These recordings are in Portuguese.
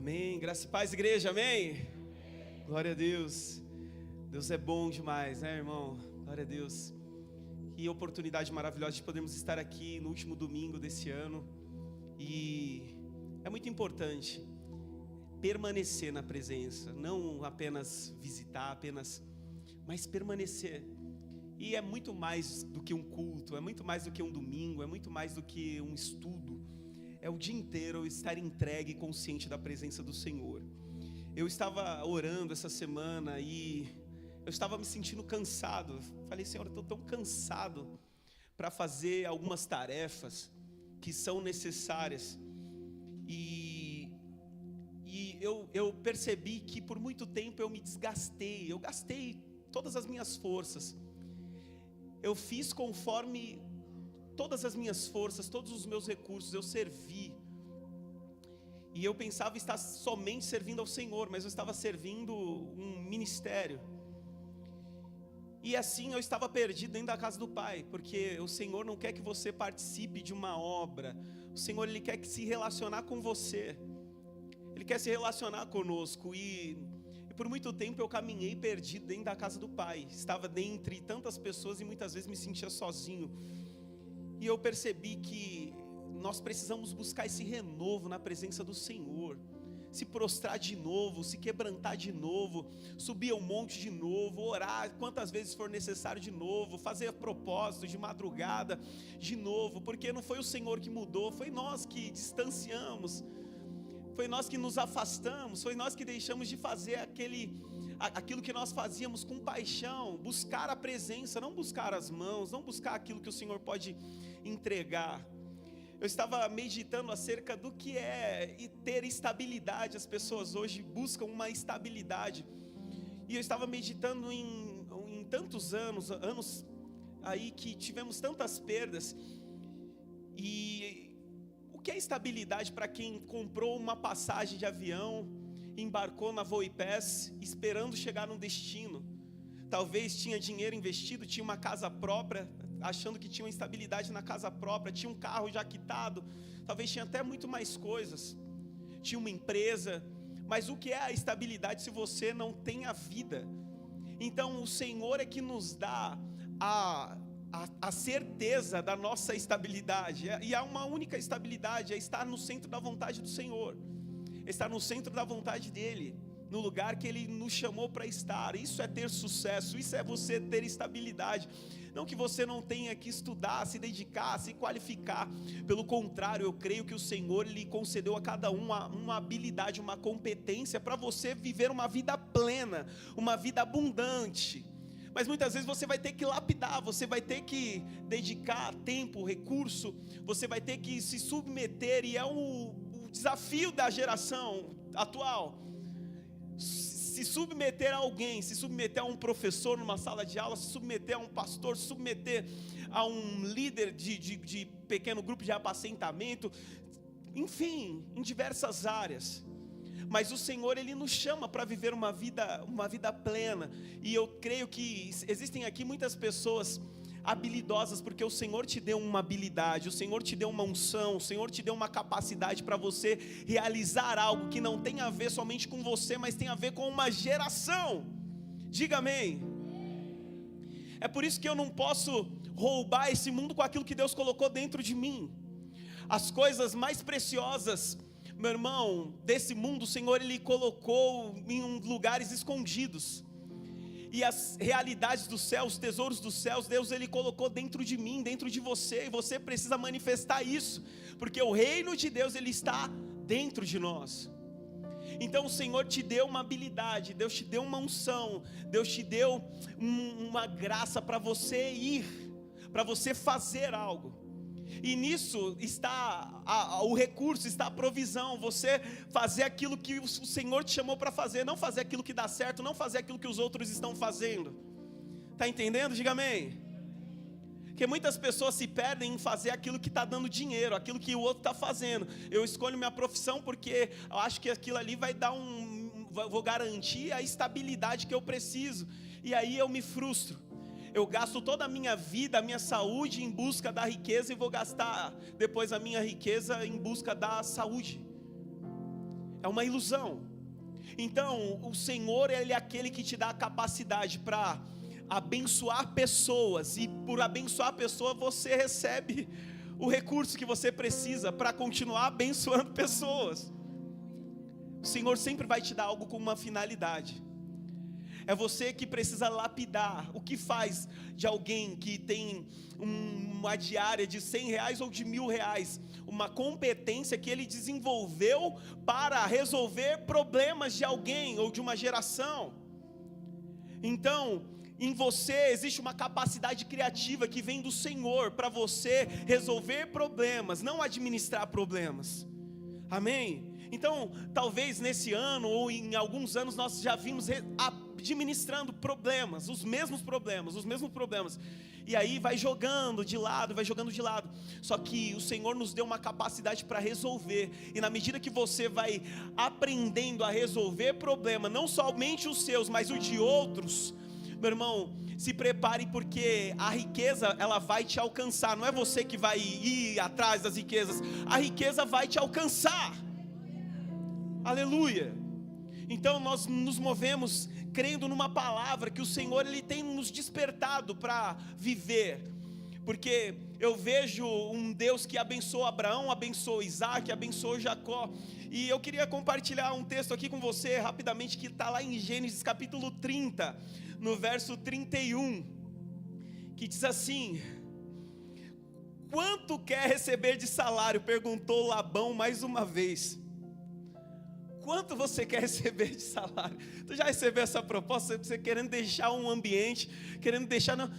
Amém. Graça e paz, igreja. Amém. Glória a Deus. Deus é bom demais, né, irmão? Glória a Deus. Que oportunidade maravilhosa de podermos estar aqui no último domingo desse ano. E é muito importante permanecer na presença, não apenas visitar, mas permanecer. E é muito mais do que um culto, é muito mais do que um domingo, é muito mais do que um estudo. É o dia inteiro estar entregue e consciente da presença do Senhor. Eu estava orando essa semana e eu estava me sentindo cansado. Falei, Senhor, eu estou tão cansado para fazer algumas tarefas que são necessárias. E eu percebi que por muito tempo eu me desgastei, eu gastei todas as minhas forças. Eu fiz conforme todas as minhas forças, todos os meus recursos, eu servi. E eu pensava estar somente servindo ao Senhor, mas eu estava servindo um ministério. E assim eu estava perdido dentro da casa do Pai, porque o Senhor não quer que você participe de uma obra. O Senhor, Ele quer se relacionar com você. Ele quer se relacionar conosco. E por muito tempo eu caminhei perdido dentro da casa do Pai. Estava dentre tantas pessoas e muitas vezes me sentia sozinho. E eu percebi que nós precisamos buscar esse renovo na presença do Senhor. Se prostrar de novo, se quebrantar de novo, subir ao monte de novo, orar quantas vezes for necessário de novo, fazer propósito de madrugada de novo, porque não foi o Senhor que mudou, foi nós que distanciamos, foi nós que nos afastamos, foi nós que deixamos de fazer aquilo que nós fazíamos com paixão, buscar a presença, não buscar as mãos, não buscar aquilo que o Senhor pode entregar. Eu estava meditando acerca do que é ter estabilidade. As pessoas hoje buscam uma estabilidade. E eu estava meditando em tantos anos aí que tivemos tantas perdas. E o que é estabilidade para quem comprou uma passagem de avião, embarcou na Voipés, esperando chegar no destino? Talvez tinha dinheiro investido, tinha uma casa própria, achando que tinha uma estabilidade na casa própria, tinha um carro já quitado, talvez tinha até muito mais coisas, tinha uma empresa. Mas o que é a estabilidade se você não tem a vida? Então o Senhor é que nos dá a certeza da nossa estabilidade, e há uma única estabilidade, é estar no centro da vontade do Senhor, estar no centro da vontade dEle, no lugar que Ele nos chamou para estar. Isso é ter sucesso, isso é você ter estabilidade. Não que você não tenha que estudar, se dedicar, se qualificar. Pelo contrário, eu creio que o Senhor lhe concedeu a cada um uma habilidade, uma competência para você viver uma vida plena, uma vida abundante. Mas muitas vezes você vai ter que lapidar, você vai ter que dedicar tempo, recurso, você vai ter que se submeter, e é o desafio da geração atual. Se submeter a alguém, se submeter a um professor numa sala de aula, se submeter a um pastor, se submeter a um líder de pequeno grupo de apacentamento, enfim, em diversas áreas. Mas o Senhor, Ele nos chama para viver uma vida plena. E eu creio que existem aqui muitas pessoas habilidosas, porque o Senhor te deu uma habilidade, o Senhor te deu uma unção, o Senhor te deu uma capacidade para você realizar algo que não tem a ver somente com você, mas tem a ver com uma geração. Diga amém. É por isso que eu não posso roubar esse mundo com aquilo que Deus colocou dentro de mim. As coisas mais preciosas, meu irmão, desse mundo, o Senhor, Ele colocou em lugares escondidos. E as realidades do céu, os tesouros dos céus, Deus, Ele colocou dentro de mim, dentro de você. E você precisa manifestar isso, porque o reino de Deus, Ele está dentro de nós. Então o Senhor te deu uma habilidade, Deus te deu uma unção, Deus te deu uma graça para você ir, para você fazer algo. E nisso está o recurso, está a provisão. Você fazer aquilo que o Senhor te chamou para fazer, não fazer aquilo que dá certo, não fazer aquilo que os outros estão fazendo. Está entendendo? Diga amém. Porque muitas pessoas se perdem em fazer aquilo que está dando dinheiro, aquilo que o outro está fazendo. Eu escolho minha profissão porque eu acho que aquilo ali vai dar vou garantir a estabilidade que eu preciso. E aí eu me frustro. Eu gasto toda a minha vida, a minha saúde em busca da riqueza, e vou gastar depois a minha riqueza em busca da saúde. É uma ilusão. Então, o Senhor, Ele é aquele que te dá a capacidade para abençoar pessoas, e por abençoar a pessoa, você recebe o recurso que você precisa para continuar abençoando pessoas. O Senhor sempre vai te dar algo com uma finalidade. É você que precisa lapidar. O que faz de alguém que tem uma diária de R$100 ou de R$1.000, uma competência que ele desenvolveu para resolver problemas de alguém ou de uma geração? Então, em você existe uma capacidade criativa que vem do Senhor para você resolver problemas, não administrar problemas. Amém? Então, talvez nesse ano ou em alguns anos nós já vimos administrando problemas, os mesmos problemas. E aí vai jogando de lado. Só que o Senhor nos deu uma capacidade para resolver. E na medida que você vai aprendendo a resolver problema, não somente os seus, mas os de outros, meu irmão, se prepare, porque a riqueza, ela vai te alcançar. Não é você que vai ir atrás das riquezas, a riqueza vai te alcançar. Aleluia. Então nós nos movemos crendo numa palavra que o Senhor, Ele tem nos despertado para viver. Porque eu vejo um Deus que abençoou Abraão, abençoou Isaac, abençoou Jacó. E eu queria compartilhar um texto aqui com você rapidamente, que está lá em Gênesis capítulo 30, no verso 31, que diz assim: quanto quer receber de salário? Perguntou Labão mais uma vez. Quanto você quer receber de salário? Tu já recebeu essa proposta? Você querendo deixar um ambiente, querendo deixar... Não.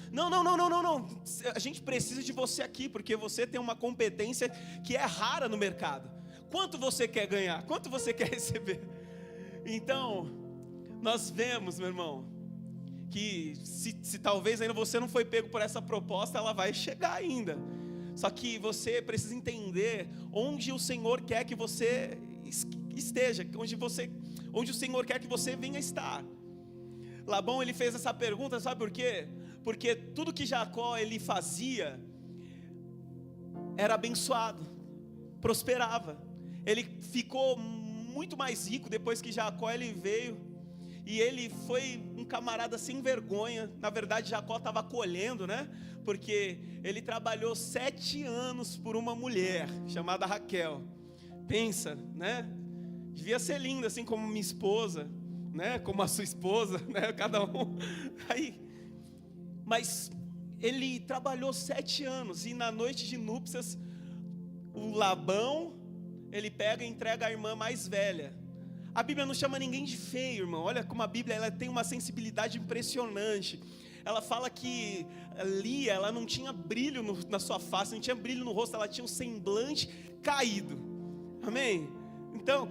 A gente precisa de você aqui, porque você tem uma competência que é rara no mercado. Quanto você quer ganhar? Quanto você quer receber? Então, nós vemos, meu irmão, que se talvez ainda você não foi pego por essa proposta, ela vai chegar ainda. Só que você precisa entender onde o Senhor quer que você esteja, onde o Senhor quer que você venha estar. Labão, ele fez essa pergunta, sabe por quê? Porque tudo que Jacó ele fazia era abençoado, prosperava. Ele ficou muito mais rico depois que Jacó ele veio, e ele foi um camarada sem vergonha. Na verdade, Jacó estava colhendo, né? Porque ele trabalhou 7 anos por uma mulher chamada Raquel. Pensa, né? Devia ser linda, assim como minha esposa, né? Como a sua esposa, né? Cada um. Aí, mas ele trabalhou 7 anos, e na noite de núpcias, o Labão, ele pega e entrega a irmã mais velha. A Bíblia não chama ninguém de feio, irmão. Olha como a Bíblia, ela tem uma sensibilidade impressionante. Ela fala que Lia, ela não tinha brilho na sua face, não tinha brilho no rosto, ela tinha um semblante caído. Amém? Então,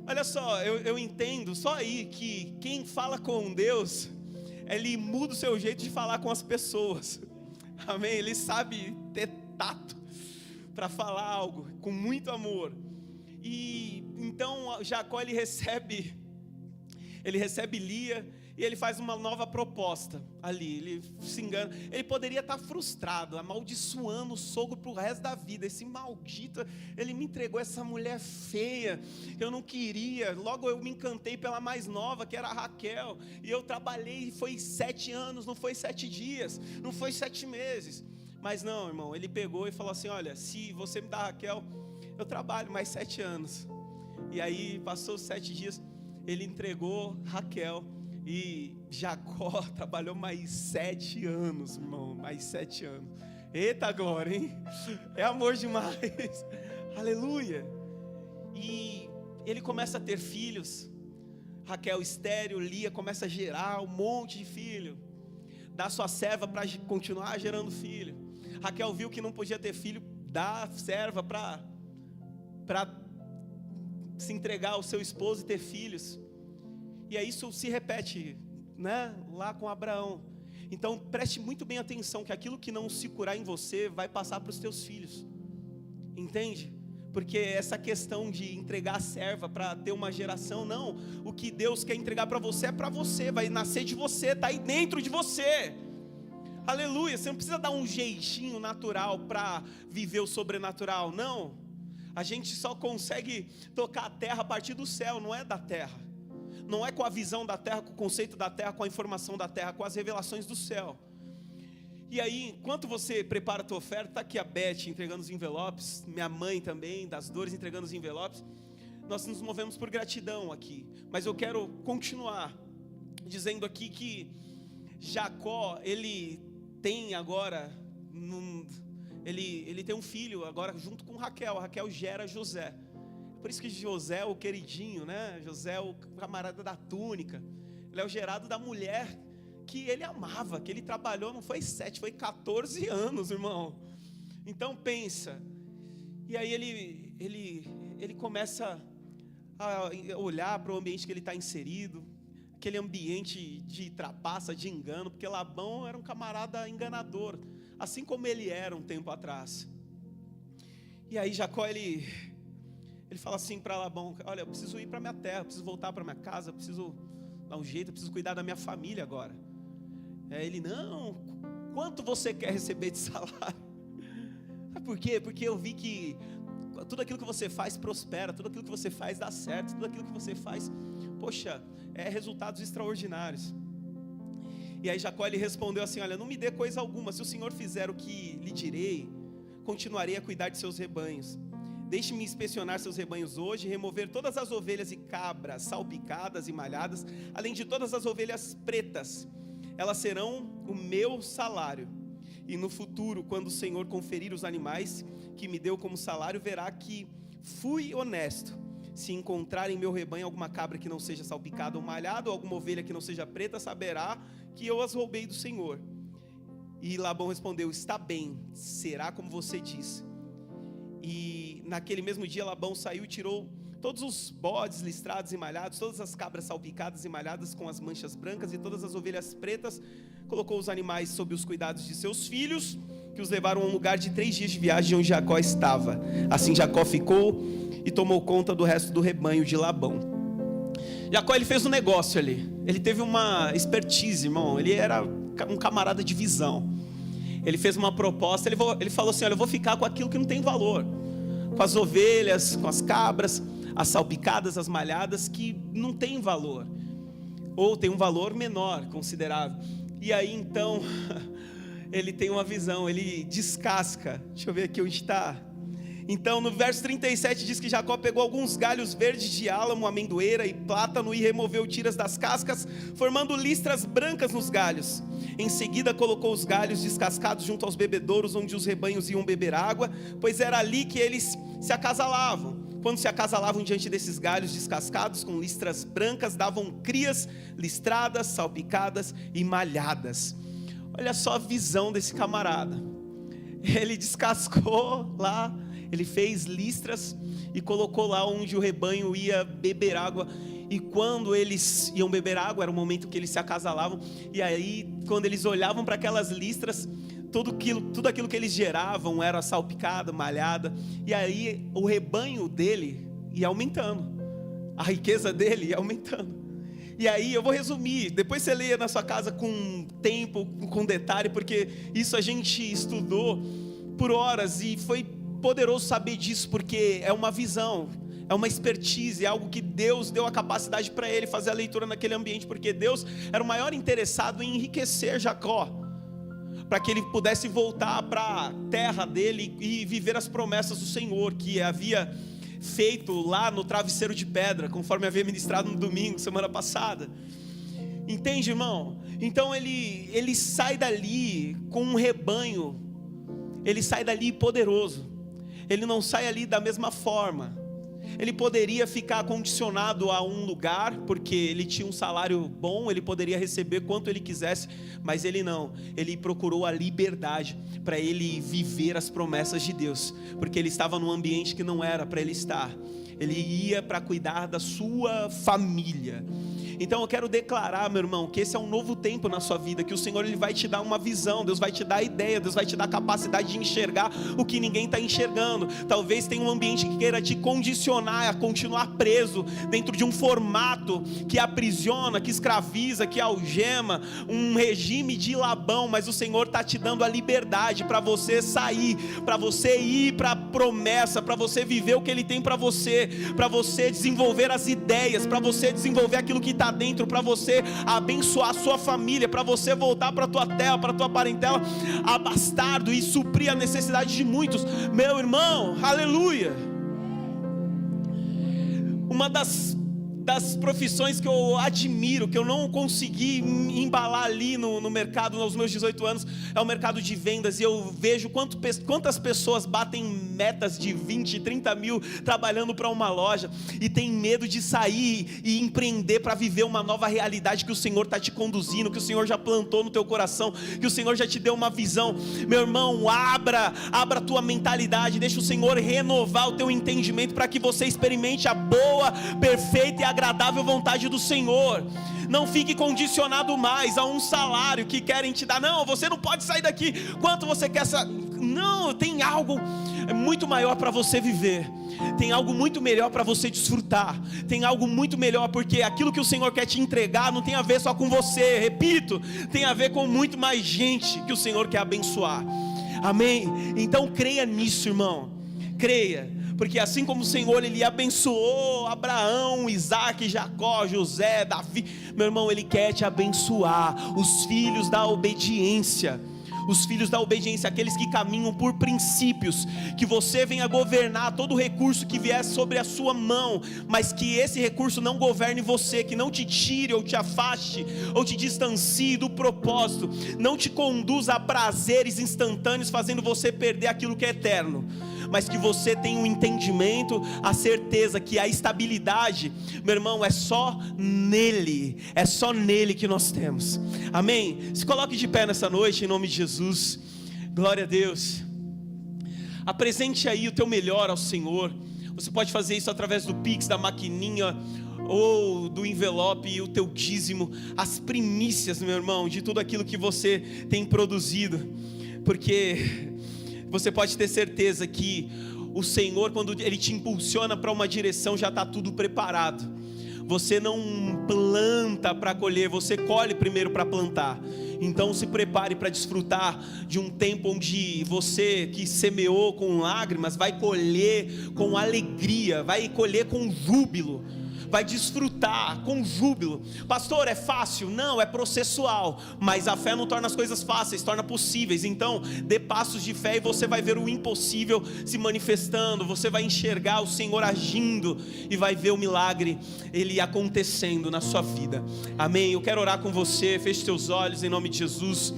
olha só, eu entendo só aí que quem fala com Deus, ele muda o seu jeito de falar com as pessoas. Amém? Ele sabe ter tato para falar algo com muito amor. E então Jacó ele recebe Lia, e ele faz uma nova proposta ali. Ele se engana, ele poderia estar frustrado, amaldiçoando o sogro para o resto da vida. Esse maldito, ele me entregou essa mulher feia, eu não queria. Logo eu me encantei pela mais nova, que era a Raquel, e eu trabalhei, foi 7 anos, não foi 7 dias, não foi 7 meses. Mas não, irmão, ele pegou e falou assim: olha, se você me dá a Raquel, eu trabalho mais 7 anos. E aí passou 7 dias, ele entregou Raquel, e Jacó trabalhou mais 7 anos, irmão, mais 7 anos. Eita glória, hein? É amor demais. Aleluia. E ele começa a ter filhos. Raquel estéril, Lia começa a gerar um monte de filho. Dá sua serva para continuar gerando filho. Raquel viu que não podia ter filho, dá serva para se entregar ao seu esposo e ter filhos. E aí isso se repete, né, lá com Abraão. Então preste muito bem atenção, que aquilo que não se curar em você vai passar para os teus filhos. Entende? Porque essa questão de entregar a serva para ter uma geração, não. O que Deus quer entregar para você é para você, vai nascer de você, está aí dentro de você. Aleluia. Você não precisa dar um jeitinho natural para viver o sobrenatural, não. A gente só consegue tocar a terra a partir do céu, não é da terra. Não é com a visão da terra, com o conceito da terra, com a informação da terra, com as revelações do céu. E aí, enquanto você prepara a tua oferta, está aqui a Beth entregando os envelopes, minha mãe também, das dores, entregando os envelopes. Nós nos movemos por gratidão aqui. Mas eu quero continuar dizendo aqui que Jacó, ele tem agora, ele tem um filho agora junto com Raquel. A Raquel gera José. Por isso que José é o queridinho, né? José é o camarada da túnica. Ele é o gerado da mulher que ele amava, que ele trabalhou, não foi 7, foi 14 anos, irmão. Então pensa. E aí ele começa a olhar para o ambiente que ele está inserido, aquele ambiente de trapaça, de engano, porque Labão era um camarada enganador, assim como ele era um tempo atrás. E aí Jacó, ele fala assim para Labão: olha, eu preciso ir para minha terra, eu preciso voltar para minha casa, eu preciso dar um jeito, eu preciso cuidar da minha família agora. Ele: não, quanto você quer receber de salário? Por quê? Porque eu vi que tudo aquilo que você faz prospera, tudo aquilo que você faz dá certo, tudo aquilo que você faz, poxa, resultados extraordinários. E aí Jacó, ele respondeu assim: olha, não me dê coisa alguma, se o Senhor fizer o que lhe direi, continuarei a cuidar de seus rebanhos. Deixe-me inspecionar seus rebanhos hoje, remover todas as ovelhas e cabras salpicadas e malhadas, além de todas as ovelhas pretas. Elas serão o meu salário. E no futuro, quando o Senhor conferir os animais que me deu como salário, verá que fui honesto. Se encontrar em meu rebanho alguma cabra que não seja salpicada ou malhada, ou alguma ovelha que não seja preta, saberá que eu as roubei do Senhor. E Labão respondeu: está bem, será como você disse. E naquele mesmo dia Labão saiu e tirou todos os bodes listrados e malhados, todas as cabras salpicadas e malhadas com as manchas brancas e todas as ovelhas pretas, colocou os animais sob os cuidados de seus filhos, que os levaram a um lugar de 3 dias de viagem onde Jacó estava. Assim Jacó ficou e tomou conta do resto do rebanho de Labão. Jacó, ele fez um negócio ali, ele teve uma expertise, irmão, ele era um camarada de visão. Ele fez uma proposta, ele falou assim: olha, eu vou ficar com aquilo que não tem valor, com as ovelhas, com as cabras, as salpicadas, as malhadas, que não tem valor, ou tem um valor menor, considerável. E aí então, ele tem uma visão, ele descasca, deixa eu ver aqui onde está. Então no verso 37 diz que Jacó pegou alguns galhos verdes de álamo, amendoeira e plátano e removeu tiras das cascas, formando listras brancas nos galhos. Em seguida colocou os galhos descascados junto aos bebedouros onde os rebanhos iam beber água, pois era ali que eles se acasalavam. Quando se acasalavam diante desses galhos descascados com listras brancas, davam crias listradas, salpicadas e malhadas. Olha só a visão desse camarada. Ele descascou lá, ele fez listras e colocou lá onde o rebanho ia beber água. E quando eles iam beber água, era o momento que eles se acasalavam. E aí, quando eles olhavam para aquelas listras, tudo aquilo que eles geravam era salpicada, malhada. E aí o rebanho dele ia aumentando, a riqueza dele ia aumentando. E aí eu vou resumir, depois você leia na sua casa com tempo, com detalhe, porque isso a gente estudou por horas e foi poderoso saber disso, porque é uma visão, é uma expertise, é algo que Deus deu a capacidade para ele fazer a leitura naquele ambiente, porque Deus era o maior interessado em enriquecer Jacó, para que ele pudesse voltar para a terra dele e viver as promessas do Senhor, que havia feito lá no travesseiro de pedra, conforme havia ministrado no domingo, semana passada. Entende, irmão? Então ele sai dali com um rebanho, ele sai dali poderoso, ele não sai ali da mesma forma. Ele poderia ficar condicionado a um lugar, porque ele tinha um salário bom, ele poderia receber quanto ele quisesse, mas ele não, ele procurou a liberdade para ele viver as promessas de Deus, porque ele estava num ambiente que não era para ele estar, ele ia para cuidar da sua família. Então eu quero declarar, meu irmão, que esse é um novo tempo na sua vida, que o Senhor ele vai te dar uma visão, Deus vai te dar ideia, Deus vai te dar capacidade de enxergar o que ninguém está enxergando. Talvez tenha um ambiente que queira te condicionar a continuar preso dentro de um formato que aprisiona, que escraviza, que algema, um regime de Labão, mas o Senhor está te dando a liberdade para você sair, para você ir para a promessa, para você viver o que Ele tem para você desenvolver as ideias, para você desenvolver aquilo que está dentro, para você abençoar a sua família, para você voltar para a tua terra, para a tua parentela, abastardo e suprir a necessidade de muitos. Meu irmão, aleluia. Uma das profissões que eu admiro, que eu não consegui embalar ali no mercado aos meus 18 anos, é o mercado de vendas. E eu vejo quantas pessoas batem metas de 20, 30 mil trabalhando para uma loja e tem medo de sair e empreender para viver uma nova realidade que o Senhor está te conduzindo, que o Senhor já plantou no teu coração, que o Senhor já te deu uma visão. Meu irmão, abra a tua mentalidade, deixa o Senhor renovar o teu entendimento para que você experimente a boa, perfeita e agradável vontade do Senhor. Não fique condicionado mais a um salário que querem te dar. Não, você não pode sair daqui. Quanto você quer? Não, tem algo muito maior para você viver. Tem algo muito melhor para você desfrutar. Tem algo muito melhor, porque aquilo que o Senhor quer te entregar não tem a ver só com você. Repito, tem a ver com muito mais gente que o Senhor quer abençoar. Amém? Então creia nisso, irmão. Creia. Porque assim como o Senhor, Ele abençoou Abraão, Isaac, Jacó, José, Davi, meu irmão, Ele quer te abençoar, os filhos da obediência. Os filhos da obediência, aqueles que caminham por princípios, que você venha governar todo recurso que vier sobre a sua mão, mas que esse recurso não governe você, que não te tire ou te afaste, ou te distancie do propósito, não te conduza a prazeres instantâneos, fazendo você perder aquilo que é eterno, mas que você tenha um entendimento, a certeza que a estabilidade, meu irmão, é só nele que nós temos. Amém? Se coloque de pé nessa noite em nome de Jesus. Glória a Deus. Apresente aí o teu melhor ao Senhor. Você pode fazer isso através do Pix, da maquininha ou do envelope, o teu dízimo, as primícias, meu irmão, de tudo aquilo que você tem produzido, porque você pode ter certeza que o Senhor, quando Ele te impulsiona para uma direção, já está tudo preparado. Você não planta para colher, você colhe primeiro para plantar. Então se prepare para desfrutar de um tempo onde você que semeou com lágrimas vai colher com alegria, vai colher com júbilo, vai desfrutar com júbilo. Pastor, é fácil? Não, é processual, mas a fé não torna as coisas fáceis, torna possíveis. Então dê passos de fé e você vai ver o impossível se manifestando, você vai enxergar o Senhor agindo e vai ver o milagre Ele acontecendo na sua vida. Amém? Eu quero orar com você. Feche seus olhos em nome de Jesus.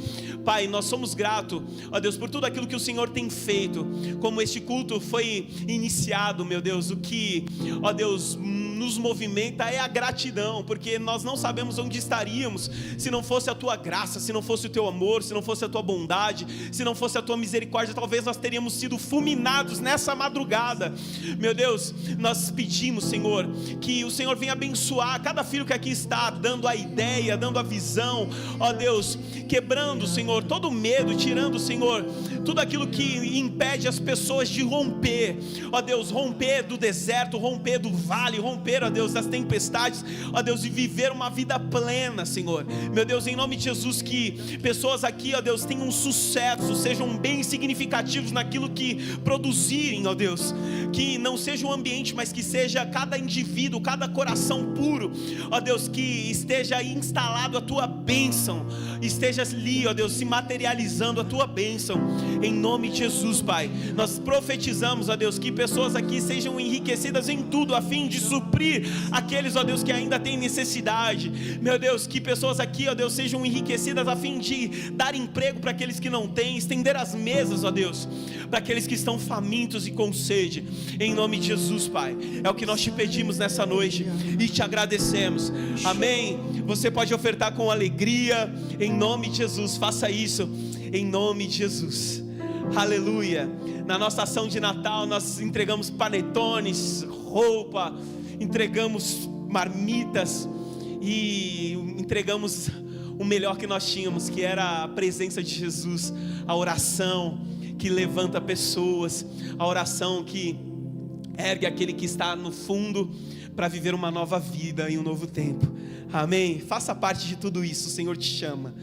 Pai, nós somos gratos, ó Deus, por tudo aquilo que o Senhor tem feito, como este culto foi iniciado, meu Deus. O que, ó Deus, nos movimenta é a gratidão, porque nós não sabemos onde estaríamos se não fosse a tua graça, se não fosse o teu amor, se não fosse a tua bondade, se não fosse a tua misericórdia. Talvez nós teríamos sido fulminados nessa madrugada. Meu Deus, nós pedimos, Senhor, que o Senhor venha abençoar cada filho que aqui está, dando a ideia, dando a visão, ó Deus, quebrando, Senhor, todo medo, tirando, Senhor, tudo aquilo que impede as pessoas de romper, ó Deus, romper do deserto, romper do vale, romper, ó Deus, das tempestades, ó Deus, e viver uma vida plena, Senhor. Meu Deus, em nome de Jesus, que pessoas aqui, ó Deus, tenham sucesso, sejam bem significativos naquilo que produzirem, ó Deus, que não seja um ambiente, mas que seja cada indivíduo, cada coração puro, ó Deus, que esteja instalado a tua bênção, esteja ali, ó Deus, se materializando a tua bênção, em nome de Jesus, Pai. Nós profetizamos, ó Deus, que pessoas aqui sejam enriquecidas em tudo, a fim de suprir aqueles, ó Deus, que ainda têm necessidade. Meu Deus, que pessoas aqui, ó Deus, sejam enriquecidas a fim de dar emprego para aqueles que não têm, estender as mesas, ó Deus, para aqueles que estão famintos e com sede, em nome de Jesus, Pai. É o que nós te pedimos nessa noite e te agradecemos. Amém? Você pode ofertar com alegria, em nome de Jesus. Faça isso em nome de Jesus. Aleluia. Na nossa ação de Natal nós entregamos panetones, roupa, entregamos marmitas, e entregamos o melhor que nós tínhamos, que era a presença de Jesus, a oração que levanta pessoas, a oração que ergue aquele que está no fundo para viver uma nova vida e um novo tempo. Amém? Faça parte de tudo isso, o Senhor te chama.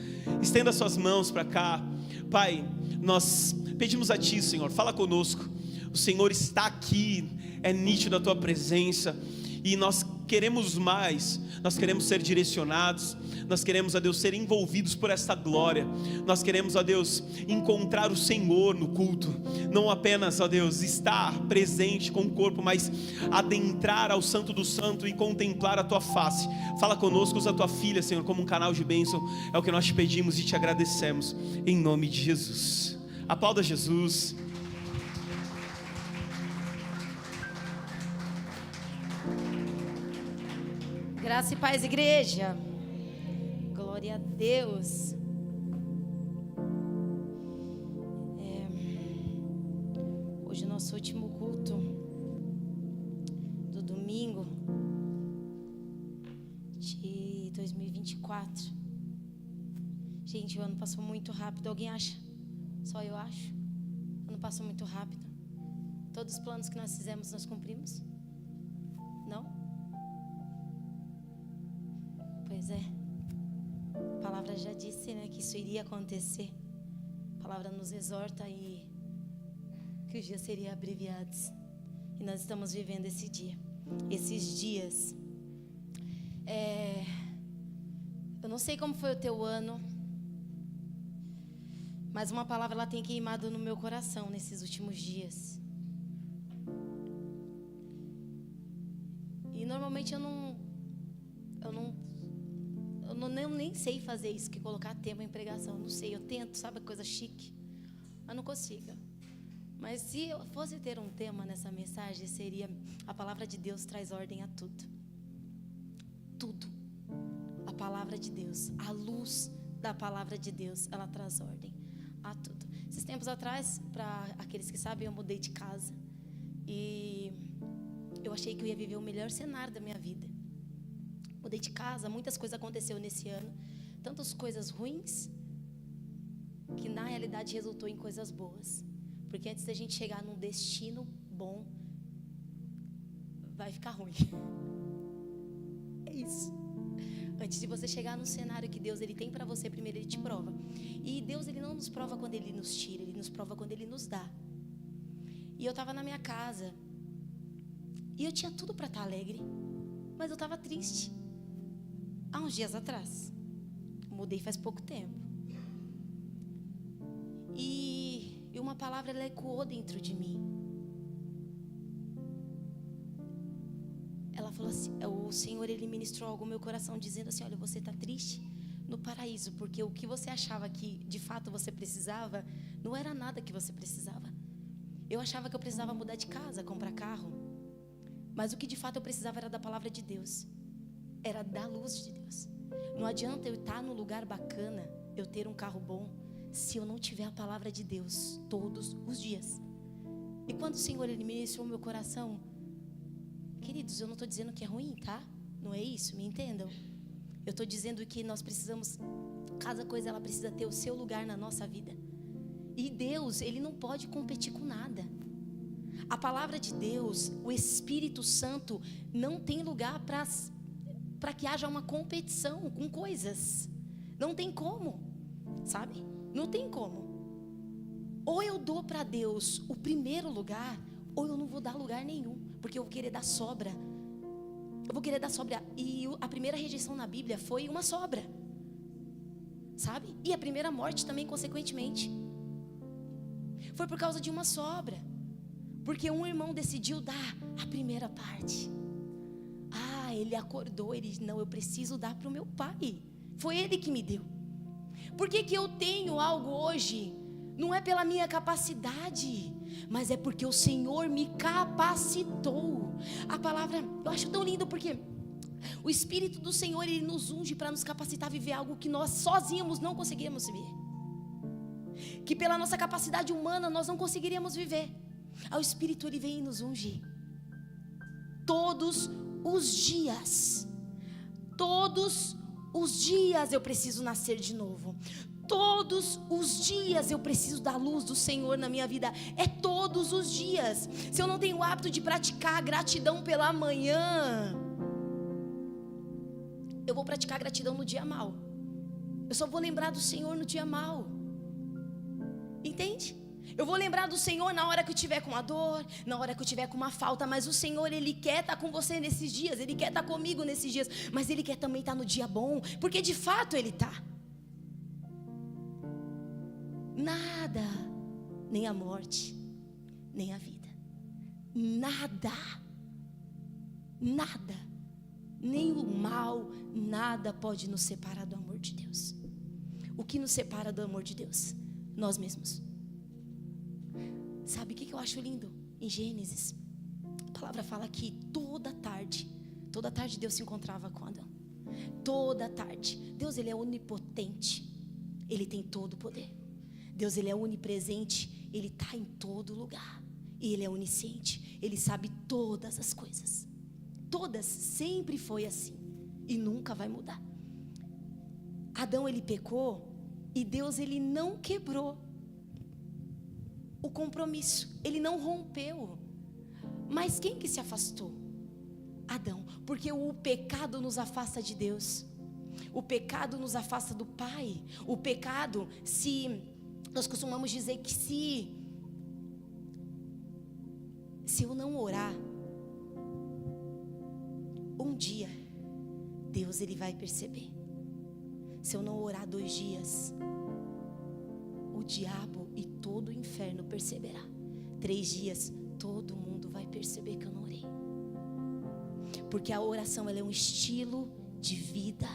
Estenda suas mãos para cá. Pai, nós pedimos a Ti, Senhor, fala conosco. O Senhor está aqui, é nítido a Tua presença, e nós queremos mais, nós queremos ser direcionados, nós queremos, ó Deus, ser envolvidos por esta glória. Nós queremos, ó Deus, encontrar o Senhor no culto, não apenas, ó Deus, estar presente com o corpo, mas adentrar ao Santo do Santo e contemplar a Tua face. Fala conosco, usa a Tua filha, Senhor, como um canal de bênção. É o que nós te pedimos e te agradecemos, em nome de Jesus. Aplauda Jesus. Graça e paz, igreja. Glória a Deus. Hoje é o nosso último culto do domingo de 2024. Gente, o ano passou muito rápido. Alguém acha? Só eu acho. O ano passou muito rápido. Todos os planos que nós fizemos, nós cumprimos? Não? Pois é, a palavra já disse, né, que isso iria acontecer. A palavra nos exorta e que os dias seriam abreviados. E nós estamos vivendo esse dia, esses dias. Eu não sei como foi o teu ano, mas uma palavra ela tem queimado no meu coração nesses últimos dias. E normalmente eu nem sei fazer isso, que colocar tema em pregação. Não sei, eu tento, sabe, coisa chique, mas não consigo. Mas se eu fosse ter um tema nessa mensagem, seria: a palavra de Deus traz ordem a tudo. Tudo. A palavra de Deus, a luz da palavra de Deus, ela traz ordem a tudo. Esses tempos atrás, para aqueles que sabem, eu mudei de casa. E eu achei que eu ia viver o melhor cenário da minha vida. Mudei de casa, muitas coisas aconteceram nesse ano, tantas coisas ruins, que na realidade resultou em coisas boas. Porque antes da gente chegar num destino bom, vai ficar ruim. É isso. Antes de você chegar no cenário que Deus ele tem para você, primeiro Ele te prova. E Deus ele não nos prova quando Ele nos tira, Ele nos prova quando Ele nos dá. E eu estava na minha casa, e eu tinha tudo para estar alegre, mas eu estava triste. Há uns dias atrás. Mudei faz pouco tempo. E uma palavra ela ecoou dentro de mim. Ela falou assim, o Senhor ele ministrou algo no meu coração, dizendo assim: olha, você está triste no paraíso, porque o que você achava que de fato você precisava, não era nada que você precisava. Eu achava que eu precisava mudar de casa, comprar carro, mas o que de fato eu precisava era da palavra de Deus, era da luz de Deus. Não adianta eu estar num lugar bacana, eu ter um carro bom, se eu não tiver a palavra de Deus todos os dias. E quando o Senhor ele ministrou meu coração, queridos, eu não estou dizendo que é ruim, tá? Não é isso, me entendam. Eu estou dizendo que nós precisamos, cada coisa ela precisa ter o seu lugar na nossa vida. E Deus, ele não pode competir com nada. A palavra de Deus, o Espírito Santo, não tem lugar para que haja uma competição com coisas. Não tem como, sabe? Não tem como. Ou eu dou para Deus o primeiro lugar, ou eu não vou dar lugar nenhum, porque eu vou querer dar sobra. Eu vou querer dar sobra. E a primeira rejeição na Bíblia foi uma sobra, sabe? E a primeira morte também, consequentemente, foi por causa de uma sobra. Porque um irmão decidiu dar a primeira parte. Ele acordou, ele disse: não, eu preciso dar para o meu pai. Foi ele que me deu. Por que eu tenho algo hoje? Não é pela minha capacidade, mas é porque o Senhor me capacitou. A palavra, eu acho tão lindo, porque o Espírito do Senhor, ele nos unge para nos capacitar a viver algo que nós sozinhos não conseguiríamos viver, que pela nossa capacidade humana nós não conseguiríamos viver. O Espírito ele vem e nos unge todos os dias. Todos os dias eu preciso nascer de novo. Todos os dias eu preciso da luz do Senhor na minha vida. É todos os dias. Se eu não tenho o hábito de praticar a gratidão pela manhã, eu vou praticar a gratidão no dia mau. Eu só vou lembrar do Senhor no dia mau. Entende? Eu vou lembrar do Senhor na hora que eu estiver com a dor, na hora que eu estiver com uma falta. Mas o Senhor, Ele quer estar com você nesses dias. Ele quer estar comigo nesses dias. Mas Ele quer também estar no dia bom, porque de fato Ele está. Nada, nem a morte, nem a vida, nada, nada, nem o mal, nada pode nos separar do amor de Deus. O que nos separa do amor de Deus? Nós mesmos. Sabe o que eu acho lindo? Em Gênesis, a palavra fala que toda tarde Deus se encontrava com Adão. Toda tarde. Deus, Ele é onipotente, Ele tem todo o poder. Deus, Ele é onipresente, Ele está em todo lugar. E Ele é onisciente, Ele sabe todas as coisas. Todas, sempre foi assim. E nunca vai mudar. Adão, ele pecou, e Deus, Ele não quebrou o compromisso. Ele não rompeu. Mas quem que se afastou? Adão. Porque o pecado nos afasta de Deus. O pecado nos afasta do Pai. O pecado, nós costumamos dizer que se eu não orar, um dia Deus, Ele vai perceber. Se eu não orar 2 dias, o diabo e todo o inferno perceberá. 3 dias, todo mundo vai perceber que eu não orei. Porque a oração, ela é um estilo de vida.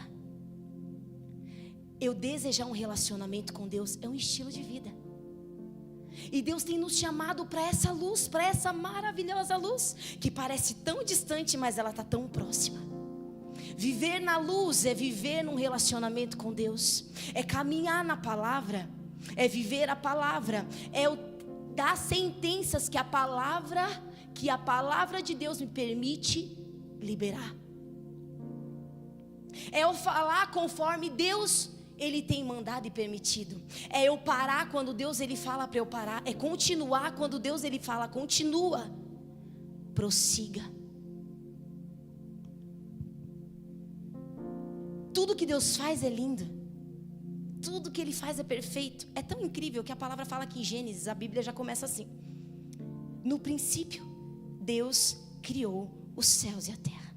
Eu desejar um relacionamento com Deus é um estilo de vida. E Deus tem nos chamado para essa luz, para essa maravilhosa luz, que parece tão distante, mas ela está tão próxima. Viver na luz é viver num relacionamento com Deus, é caminhar na palavra, é viver a palavra, é dar sentenças que a palavra de Deus me permite liberar. É eu falar conforme Deus, Ele tem mandado e permitido. É eu parar quando Deus, Ele fala para eu parar. É continuar quando Deus, Ele fala, continua. Prossiga. Tudo que Deus faz é lindo. Tudo que Ele faz é perfeito. É tão incrível que a palavra fala que em Gênesis, a Bíblia já começa assim: no princípio, Deus criou os céus e a terra.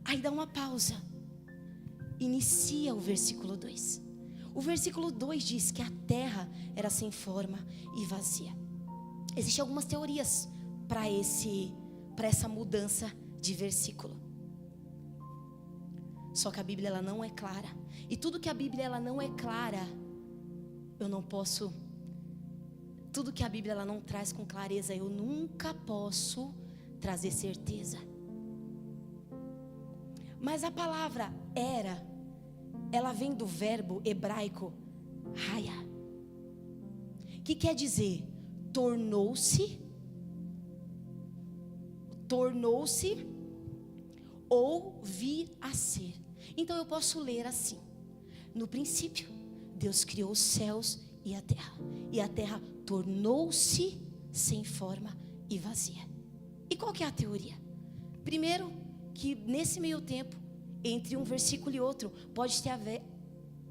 Aí dá uma pausa. Inicia o versículo 2. O versículo 2 diz que a terra era sem forma e vazia. Existem algumas teorias para essa mudança de versículo. Só que a Bíblia, ela não é clara. E tudo que a Bíblia, ela não é clara, tudo que a Bíblia, ela não traz com clareza, eu nunca posso trazer certeza. Mas a palavra era, ela vem do verbo hebraico raya, que quer dizer tornou-se ou vir a ser. Então eu posso ler assim: no princípio, Deus criou os céus e a terra tornou-se sem forma e vazia. E qual que é a teoria? Primeiro, que nesse meio tempo, entre um versículo e outro, pode ter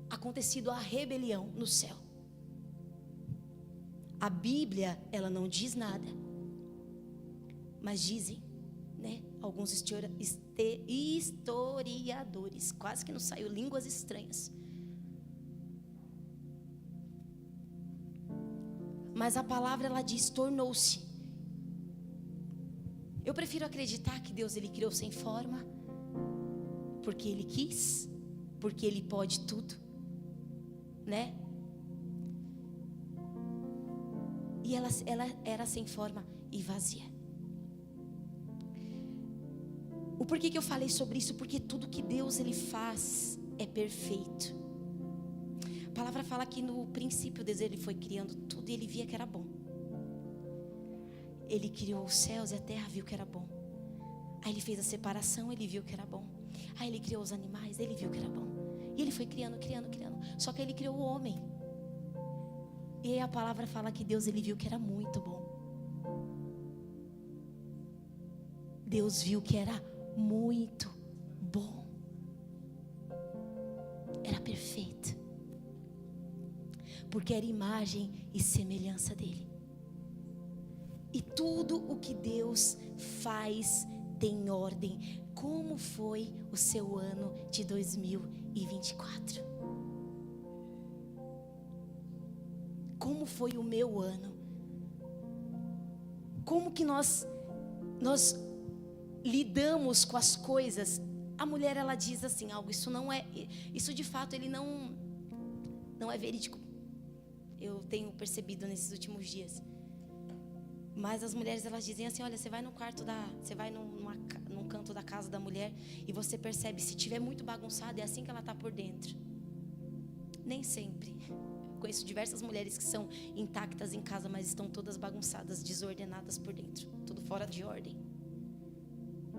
acontecido a rebelião no céu. A Bíblia, ela não diz nada, mas dizem, né, alguns historiadores, quase que não saiu, línguas estranhas. Mas a palavra, ela diz tornou-se. Eu prefiro acreditar que Deus, Ele criou sem forma, porque Ele quis, porque Ele pode tudo, né? E ela era sem forma e vazia. O porquê que eu falei sobre isso? Porque tudo que Deus, Ele faz é perfeito. A palavra fala que no princípio Deus, Ele foi criando tudo e Ele via que era bom. Ele criou os céus e a terra, viu que era bom. Aí Ele fez a separação, Ele viu que era bom. Aí ele criou os animais, ele viu que era bom. E ele foi criando. Só que ele criou o homem. E aí a palavra fala que Deus, ele viu que era muito bom. Deus viu que era muito bom. Era perfeito. Porque era imagem e semelhança dele. E tudo o que Deus faz tem ordem. Como foi o seu ano de 2024? Como foi o meu ano? Como que nós lidamos com as coisas? A mulher, ela diz assim algo, isso de fato ele não é verídico. Eu tenho percebido nesses últimos dias. Mas as mulheres, elas dizem assim, olha, você vai num canto da casa da mulher e você percebe, se tiver muito bagunçado, é assim que ela está por dentro. Nem sempre. Conheço diversas mulheres que são intactas em casa, mas estão todas bagunçadas, desordenadas por dentro, tudo fora de ordem.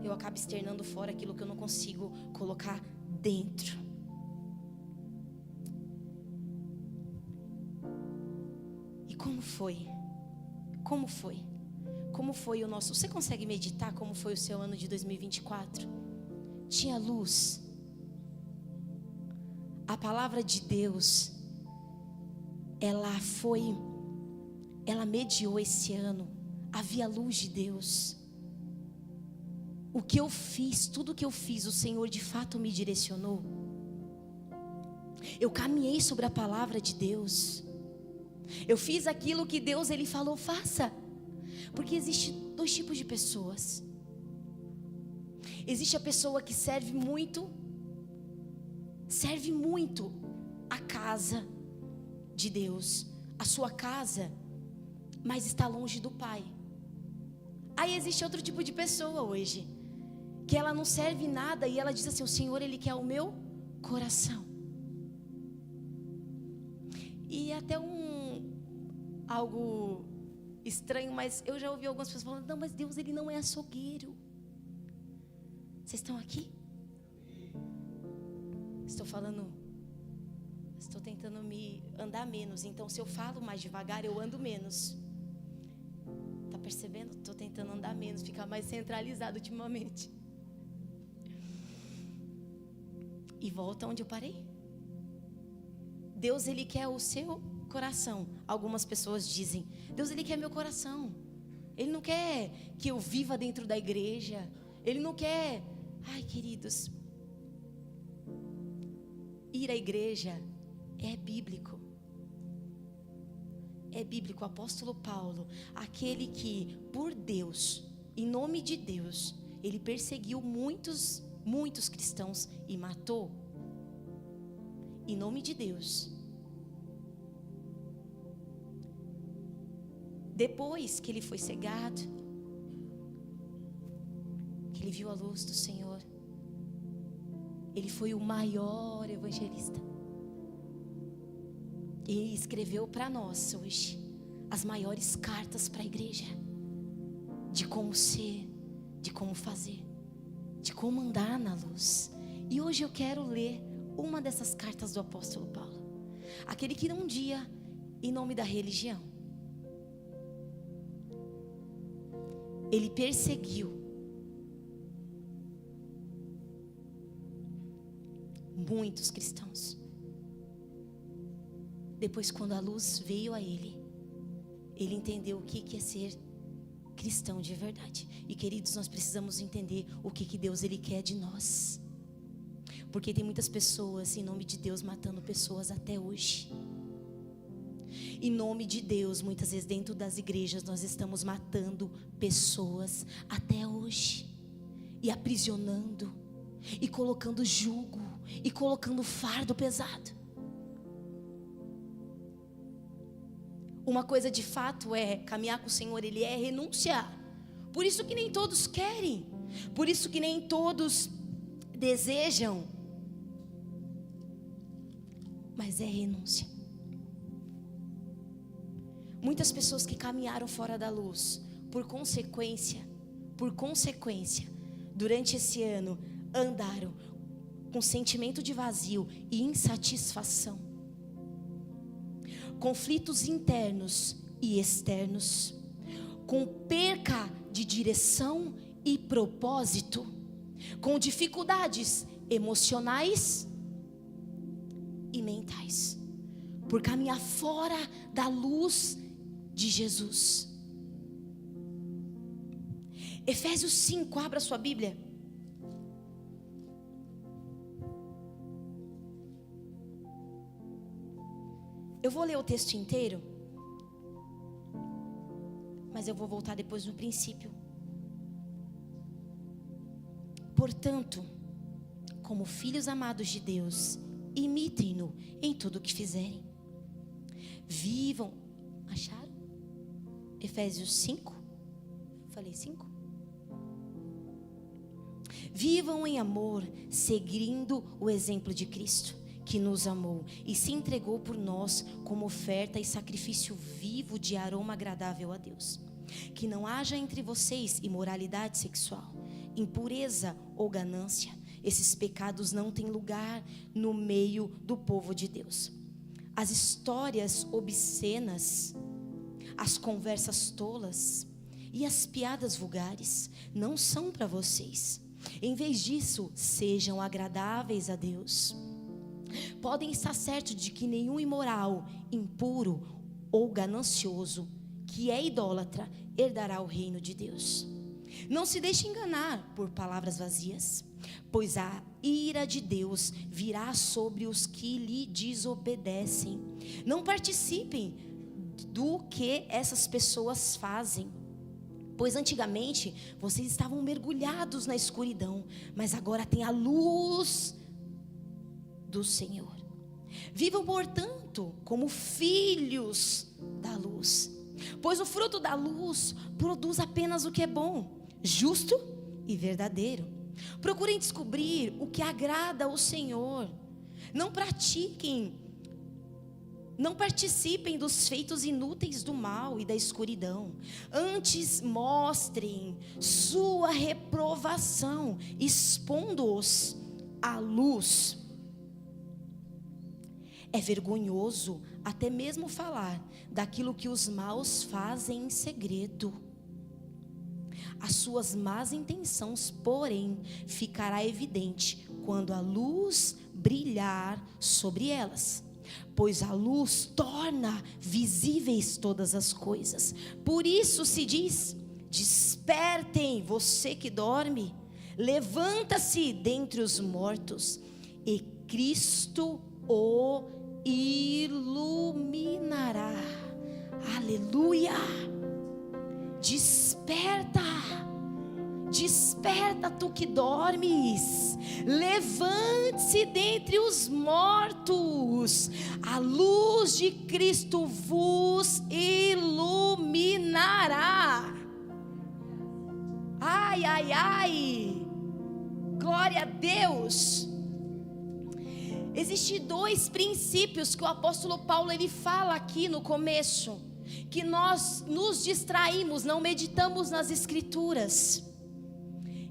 Eu acabo externando fora aquilo que eu não consigo colocar dentro. E como foi? Como foi o nosso... Você consegue meditar como foi o seu ano de 2024? Tinha luz. A palavra de Deus, ela mediou esse ano. Havia luz de Deus. O que eu fiz, tudo que eu fiz, o Senhor de fato me direcionou. Eu caminhei sobre a palavra de Deus. Eu fiz aquilo que Deus, ele falou, faça. Porque existe dois tipos de pessoas. Existe a pessoa que serve muito a casa de Deus, a sua casa, mas está longe do Pai. Aí existe outro tipo de pessoa hoje, que ela não serve nada e ela diz assim, o Senhor, ele quer o meu coração. E até algo estranho, mas eu já ouvi algumas pessoas falando, não, mas Deus, ele não é açougueiro. Vocês estão aqui? Estou tentando me andar menos. Então, se eu falo mais devagar, eu ando menos. Tá percebendo? Estou tentando andar menos, ficar mais centralizado ultimamente. E volta onde eu parei. Deus, ele quer o seu coração. Algumas pessoas dizem, Deus, ele quer meu coração. Ele não quer que eu viva dentro da igreja. Ele não quer... Ai, queridos, ir à igreja é bíblico. É bíblico. O apóstolo Paulo, aquele que, por Deus, em nome de Deus, ele perseguiu muitos cristãos e matou. Em nome de Deus. Depois que ele foi cegado, que ele viu a luz do Senhor, ele foi o maior evangelista. E escreveu para nós hoje as maiores cartas para a igreja, de como ser, de como fazer, de como andar na luz. E hoje eu quero ler uma dessas cartas do apóstolo Paulo, aquele que um dia, em nome da religião, ele perseguiu muitos cristãos. Depois, quando a luz veio a ele, ele entendeu o que é ser cristão de verdade. E queridos, nós precisamos entender o que Deus, ele quer de nós. Porque tem muitas pessoas, em nome de Deus, matando pessoas até hoje. Em nome de Deus, muitas vezes dentro das igrejas nós estamos matando pessoas até hoje, e aprisionando, e colocando jugo, e colocando fardo pesado. Uma coisa de fato é caminhar com o Senhor, ele é renunciar. Por isso que nem todos querem, por isso que nem todos desejam, mas é renúncia. Muitas pessoas que caminharam fora da luz, por consequência, durante esse ano, andaram com sentimento de vazio e insatisfação, conflitos internos e externos, com perca de direção e propósito, com dificuldades emocionais e mentais, por caminhar fora da luz de Jesus. Efésios 5, abra sua Bíblia. Eu vou ler o texto inteiro, mas eu vou voltar depois no princípio. Portanto, como filhos amados de Deus, imitem-no em tudo o que fizerem. Vivam, acharam? Efésios 5? Falei 5? Vivam em amor, seguindo o exemplo de Cristo, que nos amou e se entregou por nós como oferta e sacrifício vivo de aroma agradável a Deus. Que não haja entre vocês imoralidade sexual, impureza ou ganância. Esses pecados não têm lugar no meio do povo de Deus. As histórias obscenas, as conversas tolas e as piadas vulgares não são para vocês. Em vez disso, sejam agradáveis a Deus. Podem estar certos de que nenhum imoral, impuro ou ganancioso, que é idólatra, herdará o reino de Deus. Não se deixe enganar por palavras vazias, pois a ira de Deus virá sobre os que lhe desobedecem. Não participem do que essas pessoas fazem, pois antigamente vocês estavam mergulhados na escuridão, mas agora tem a luz do Senhor. Vivam, portanto, como filhos da luz, pois o fruto da luz produz apenas o que é bom, justo e verdadeiro. Procurem descobrir o que agrada ao Senhor. Não participem dos feitos inúteis do mal e da escuridão. Antes mostrem sua reprovação, expondo-os à luz. É vergonhoso até mesmo falar daquilo que os maus fazem em segredo. As suas más intenções, porém, ficará evidente quando a luz brilhar sobre elas, pois a luz torna visíveis todas as coisas. Por isso se diz: despertem, você que dorme, levanta-se dentre os mortos, e Cristo o iluminará. Aleluia! Desperta, desperta tu que dormes, levante-se dentre os mortos, a luz de Cristo vos iluminará. Ai, ai, ai, glória a Deus. Existem dois princípios que o apóstolo Paulo ele fala aqui no começo, que nós nos distraímos, não meditamos nas escrituras.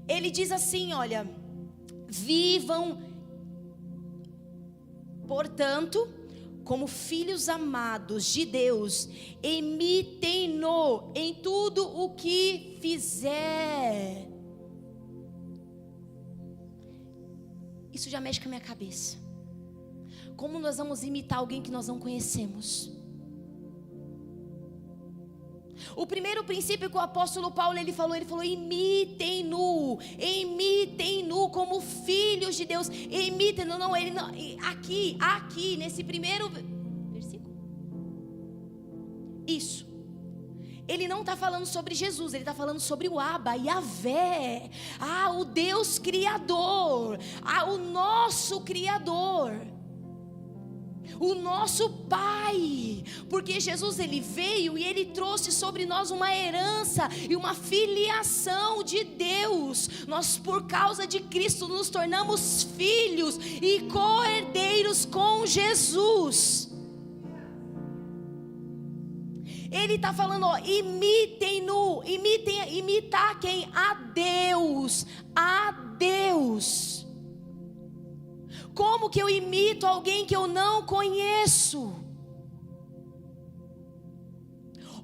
Ele diz assim, olha: vivam, portanto, como filhos amados de Deus, imitem-no em tudo o que fizer. Isso já mexe com a minha cabeça. Como nós vamos imitar alguém que nós não conhecemos? O primeiro princípio que o apóstolo Paulo ele falou imitem-no como filhos de Deus. Imitem-no, não, ele não, aqui nesse primeiro versículo. Isso. Ele não está falando sobre Jesus, ele está falando sobre o Abba, Yahvé, o Deus Criador, o nosso Criador, o nosso Pai, porque Jesus ele veio e ele trouxe sobre nós uma herança e uma filiação de Deus. Nós, por causa de Cristo, nos tornamos filhos e co-herdeiros com Jesus. Ele está falando, imitem-no, imitar quem? A Deus, a Deus. Como que eu imito alguém que eu não conheço?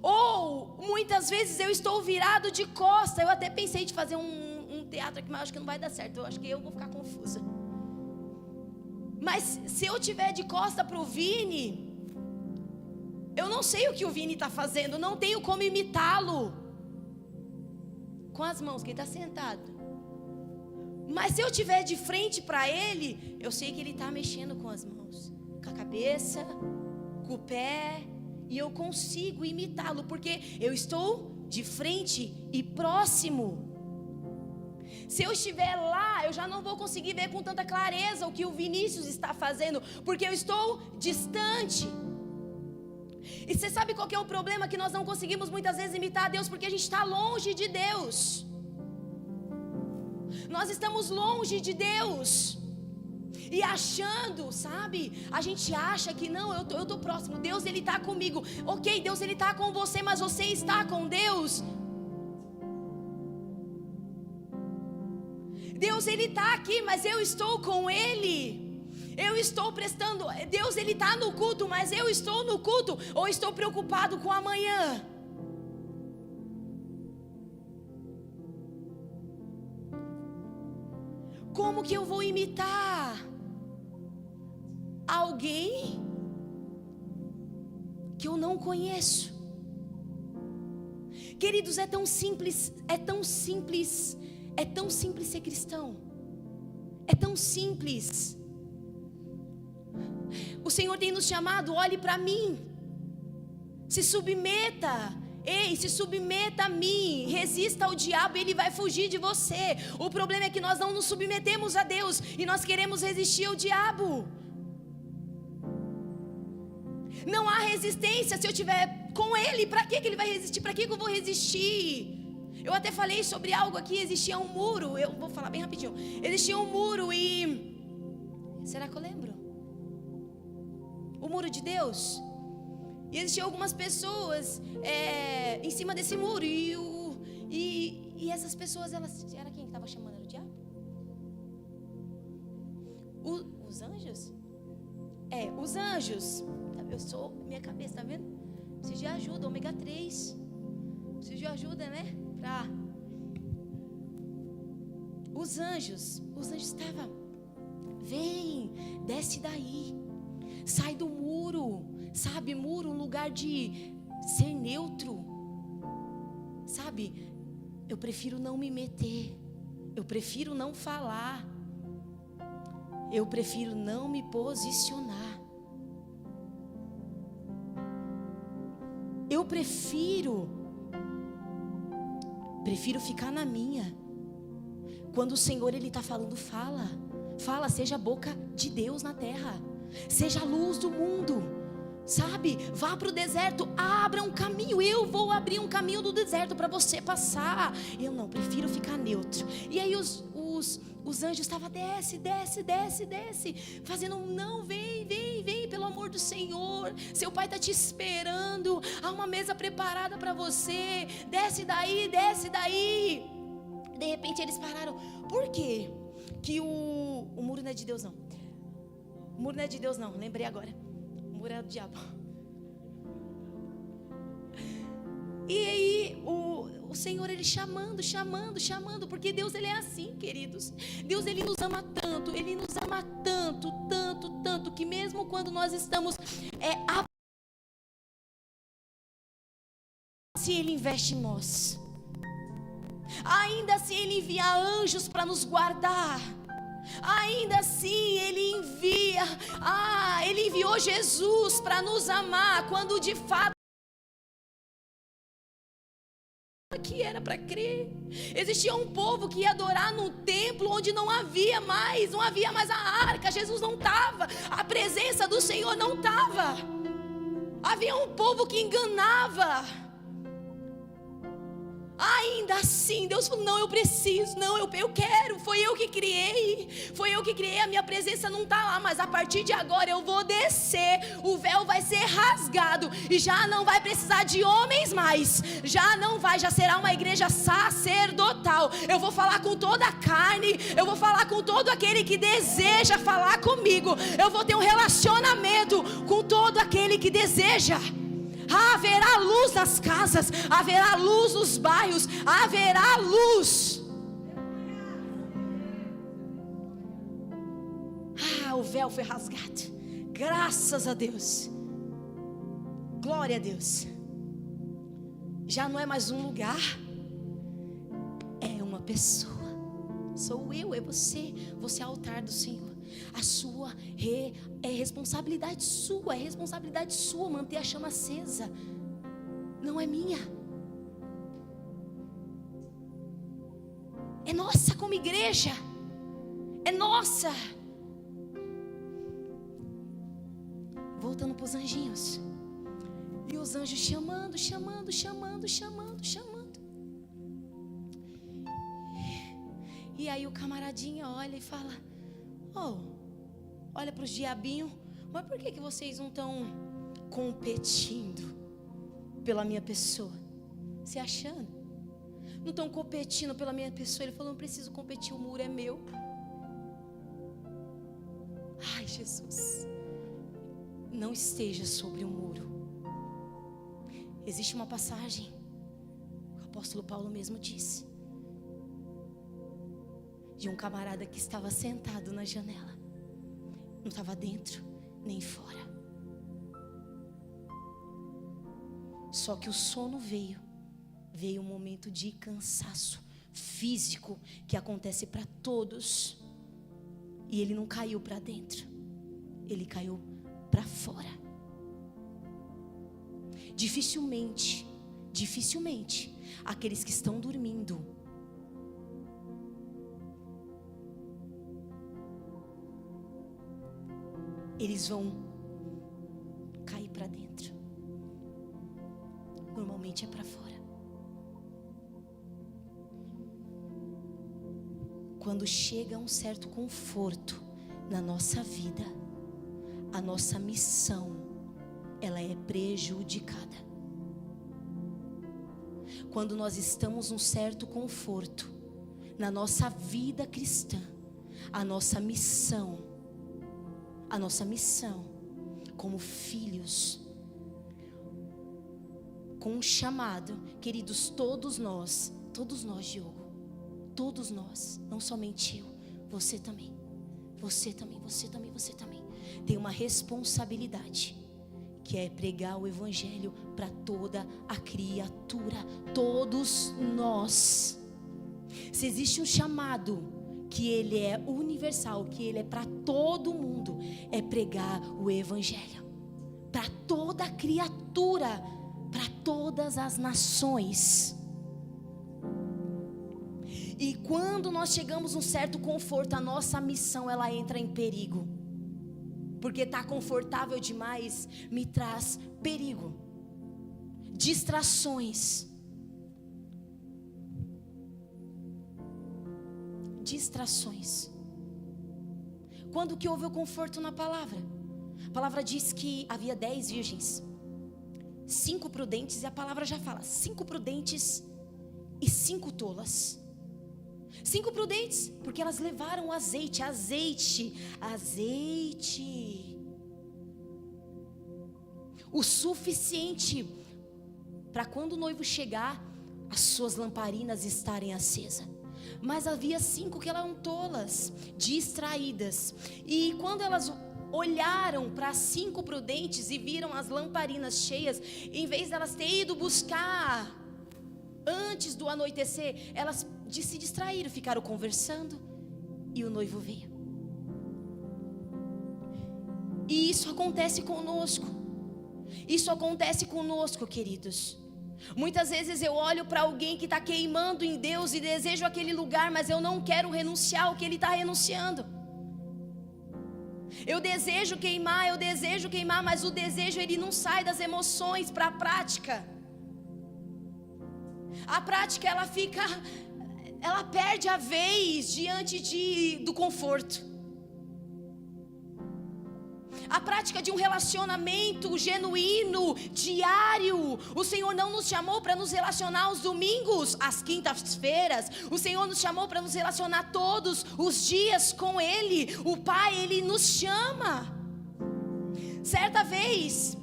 Ou, muitas vezes eu estou virado de costa. Eu até pensei de fazer um teatro aqui, mas acho que não vai dar certo. Eu acho que eu vou ficar confusa. Mas se eu tiver de costa para o Vini, eu não sei o que o Vini está fazendo, não tenho como imitá-lo. Com as mãos, que ele está sentado. Mas se eu tiver de frente para ele, eu sei que ele está mexendo com as mãos, com a cabeça, com o pé, e eu consigo imitá-lo, porque eu estou de frente e próximo. Se eu estiver lá, eu já não vou conseguir ver com tanta clareza o que o Vinícius está fazendo, porque eu estou distante. E você sabe qual que é o problema? Que nós não conseguimos muitas vezes imitar a Deus, porque a gente está longe de Deus. Nós estamos longe de Deus. E achando, sabe? A gente acha que não, eu tô próximo. Deus, Ele está comigo. Ok, Deus, Ele está com você, mas você está com Deus? Deus, Ele está aqui, mas eu estou com Ele. Eu estou prestando. Deus, Ele está no culto, mas eu estou no culto. Ou estou preocupado com amanhã? Como que eu vou imitar alguém que eu não conheço? Queridos, é tão simples ser cristão. É tão simples. O Senhor tem nos chamado, olhe para mim, se submeta. Ei, se submeta a mim, resista ao diabo, ele vai fugir de você. O problema é que nós não nos submetemos a Deus e nós queremos resistir ao diabo. Não há resistência se eu estiver com ele. Para que ele vai resistir? Para que eu vou resistir? Eu até falei sobre algo aqui, existia um muro. Eu vou falar bem rapidinho. Existia um muro e... será que eu lembro? O muro de Deus. E existiam algumas pessoas em cima desse muro. E essas pessoas, elas... era quem que estava chamando? Era o diabo? Os anjos? Os anjos. Eu sou... minha cabeça, tá vendo? Preciso de ajuda, ômega 3. Preciso de ajuda, né? Os anjos estavam... vem, desce daí. Sai do muro. Sabe, muro, um lugar de ser neutro. Sabe, eu prefiro não me meter. Eu prefiro não falar. Eu prefiro não me posicionar. Eu prefiro ficar na minha. Quando o Senhor, Ele está falando, fala, seja a boca de Deus na terra. Seja a luz do mundo. Sabe, vá para o deserto, abra um caminho. Eu vou abrir um caminho do deserto para você passar. Eu não, prefiro ficar neutro. E aí os anjos estavam, desce, fazendo, não, vem, pelo amor do Senhor, seu pai está te esperando, há uma mesa preparada para você, desce daí. De repente eles pararam. Por quê? Que o muro não é de Deus não. O muro não é de Deus não, lembrei agora. O muro é do diabo. E aí o Senhor, Ele chamando, porque Deus, Ele é assim, queridos. Deus, Ele nos ama tanto, tanto, que mesmo quando nós estamos se Ele investe em nós, ainda assim Ele envia anjos para nos guardar. Ainda assim Ele enviou Jesus para nos amar, quando de fato que era para crer. Existia um povo que ia adorar num templo onde não havia mais a arca. Jesus não estava, a presença do Senhor não estava. Havia um povo que enganava. Ainda assim, Deus falou: não, eu preciso, não, eu quero, foi eu que criei, a minha presença não está lá, mas a partir de agora eu vou descer, o véu vai ser rasgado, e já não vai precisar de homens mais, já será uma igreja sacerdotal, eu vou falar com toda a carne, eu vou falar com todo aquele que deseja falar comigo, eu vou ter um relacionamento com todo aquele que deseja. Haverá luz nas casas, haverá luz nos bairros, haverá luz. O véu foi rasgado. Graças a Deus. Glória a Deus. Já não é mais um lugar, é uma pessoa. Sou eu, é você. Você é altar do Senhor. A sua é responsabilidade sua manter a chama acesa. Não é minha. É nossa como igreja. É nossa. Voltando para os anjinhos. E os anjos chamando. E aí o camaradinha olha e fala: olha para os diabinhos, mas por que vocês não estão competindo pela minha pessoa? Se achando? Não estão competindo pela minha pessoa? Ele falou: não preciso competir, o muro é meu. Ai, Jesus, não esteja sobre o muro. Existe uma passagem, o apóstolo Paulo mesmo disse, de um camarada que estava sentado na janela, não estava dentro nem fora, só que o sono veio um momento de cansaço físico que acontece para todos, e ele não caiu para dentro, ele caiu para fora. Dificilmente aqueles que estão dormindo eles vão cair para dentro. Normalmente é para fora. Quando chega um certo conforto na nossa vida, a nossa missão, ela é prejudicada. Quando nós estamos num certo conforto na nossa vida cristã, a nossa missão como filhos, com um chamado, queridos, todos nós, Diogo, todos nós, não somente eu, você também, tem uma responsabilidade, que é pregar o evangelho para toda a criatura, todos nós. Se existe um chamado que ele é universal, que ele é para todo mundo, é pregar o evangelho para toda a criatura, para todas as nações. E quando nós chegamos a um certo conforto, a nossa missão ela entra em perigo, porque está confortável demais me traz perigo, distrações. Quando que houve o conforto na palavra? A palavra diz que havia 10 virgens, 5 prudentes, e a palavra já fala 5 prudentes e 5 tolas. 5 prudentes, porque elas levaram azeite, o suficiente para quando o noivo chegar, as suas lamparinas estarem acesas. Mas havia 5 que eram tolas, distraídas, e quando elas olharam para 5 prudentes e viram as lamparinas cheias, em vez delas terem ido buscar antes do anoitecer, elas se distraíram, ficaram conversando, e o noivo veio. E isso acontece conosco, queridos. Muitas vezes eu olho para alguém que está queimando em Deus e desejo aquele lugar, mas eu não quero renunciar ao que ele está renunciando. Eu desejo queimar, mas o desejo ele não sai das emoções para a prática. A prática, ela perde a vez diante do conforto. A prática de um relacionamento genuíno, diário. O Senhor não nos chamou para nos relacionar aos domingos, às quintas-feiras. O Senhor nos chamou para nos relacionar todos os dias com Ele. O Pai, Ele nos chama. Certa vez,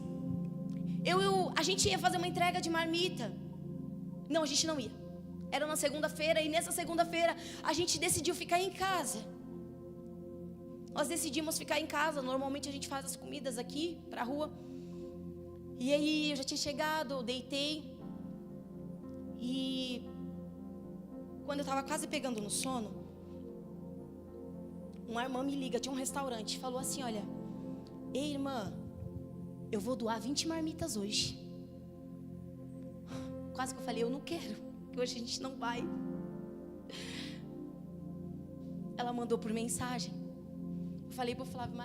a gente ia fazer uma entrega de marmita. Não, a gente não ia. Era na segunda-feira, e nessa segunda-feira a gente decidiu ficar em casa. Nós decidimos ficar em casa. Normalmente a gente faz as comidas aqui pra rua. E aí eu já tinha chegado, eu deitei. E quando eu tava quase pegando no sono, uma irmã me liga, tinha um restaurante, falou assim: olha, ei irmã, eu vou doar 20 marmitas hoje. Quase que eu falei: eu não quero, que hoje a gente não vai. Ela mandou por mensagem. Eu falei para o Flávio: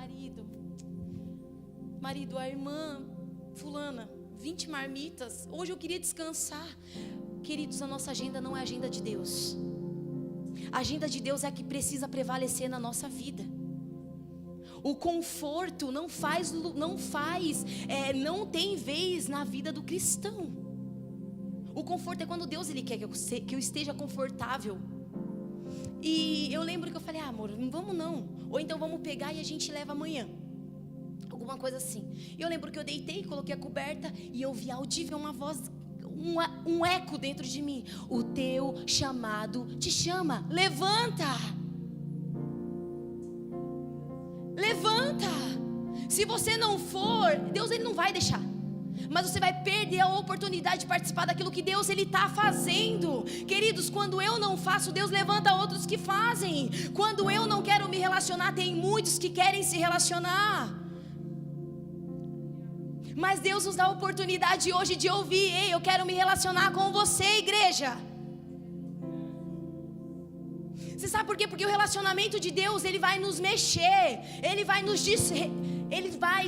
marido, a irmã fulana, 20 marmitas, hoje eu queria descansar. Queridos, a nossa agenda não é a agenda de Deus. A agenda de Deus é a que precisa prevalecer na nossa vida. O conforto não tem vez na vida do cristão. O conforto é quando Deus Ele quer que eu esteja confortável. E eu lembro que eu falei: amor, não vamos não. Ou então vamos pegar e a gente leva amanhã. Alguma coisa assim. E eu lembro que eu deitei, coloquei a coberta e eu vi audível uma voz, um eco dentro de mim: o teu chamado te chama, levanta. Levanta. Se você não for, Deus Ele não vai deixar. Mas você vai perder a oportunidade de participar daquilo que Deus Ele está fazendo. Queridos, quando eu não faço, Deus levanta outros que fazem. Quando eu não quero me relacionar, tem muitos que querem se relacionar. Mas Deus nos dá a oportunidade hoje de ouvir: ei, eu quero me relacionar com você, igreja. Você sabe por quê? Porque o relacionamento de Deus, ele vai nos mexer, ele vai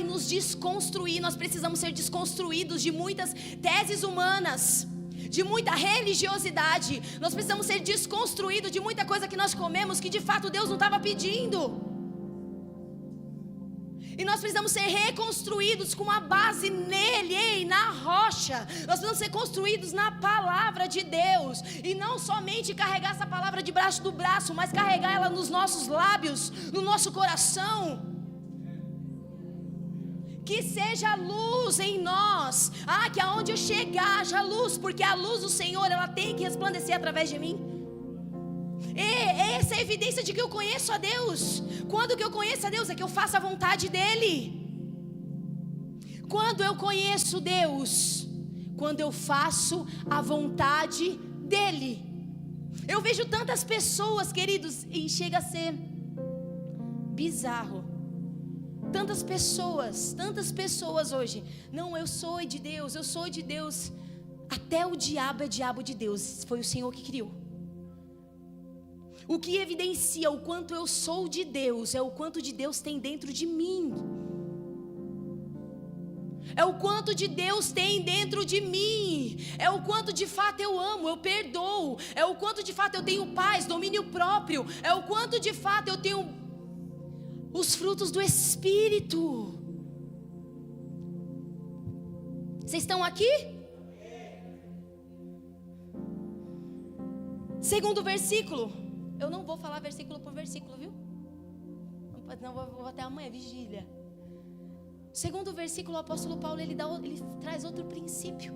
nos desconstruir. Nós precisamos ser desconstruídos de muitas teses humanas, de muita religiosidade. Nós precisamos ser desconstruídos de muita coisa que nós comemos, que de fato Deus não estava pedindo. E nós precisamos ser reconstruídos com a base nele, na rocha. Nós precisamos ser construídos na palavra de Deus. E não somente carregar essa palavra debaixo do braço, mas carregar ela nos nossos lábios, no nosso coração. Que seja luz em nós. Que aonde eu chegar haja luz, porque a luz do Senhor, ela tem que resplandecer através de mim. Essa é a evidência de que eu conheço a Deus. Quando que eu conheço a Deus? É que eu faço a vontade dEle. Quando eu conheço Deus? Quando eu faço a vontade dEle. Eu vejo tantas pessoas, queridos, e chega a ser bizarro. Tantas pessoas hoje: não, eu sou de Deus, eu sou de Deus. Até o diabo é diabo de Deus. Foi o Senhor que criou. O que evidencia o quanto eu sou de Deus é o quanto de Deus tem dentro de mim. É o quanto de Deus tem dentro de mim. É o quanto de fato eu amo, eu perdoo. É o quanto de fato eu tenho paz, domínio próprio. É o quanto de fato eu tenho os frutos do Espírito. Vocês estão aqui? Segundo versículo. Eu não vou falar versículo por versículo, viu? Não, vou até amanhã, vigília. Segundo versículo, o apóstolo Paulo, ele traz outro princípio.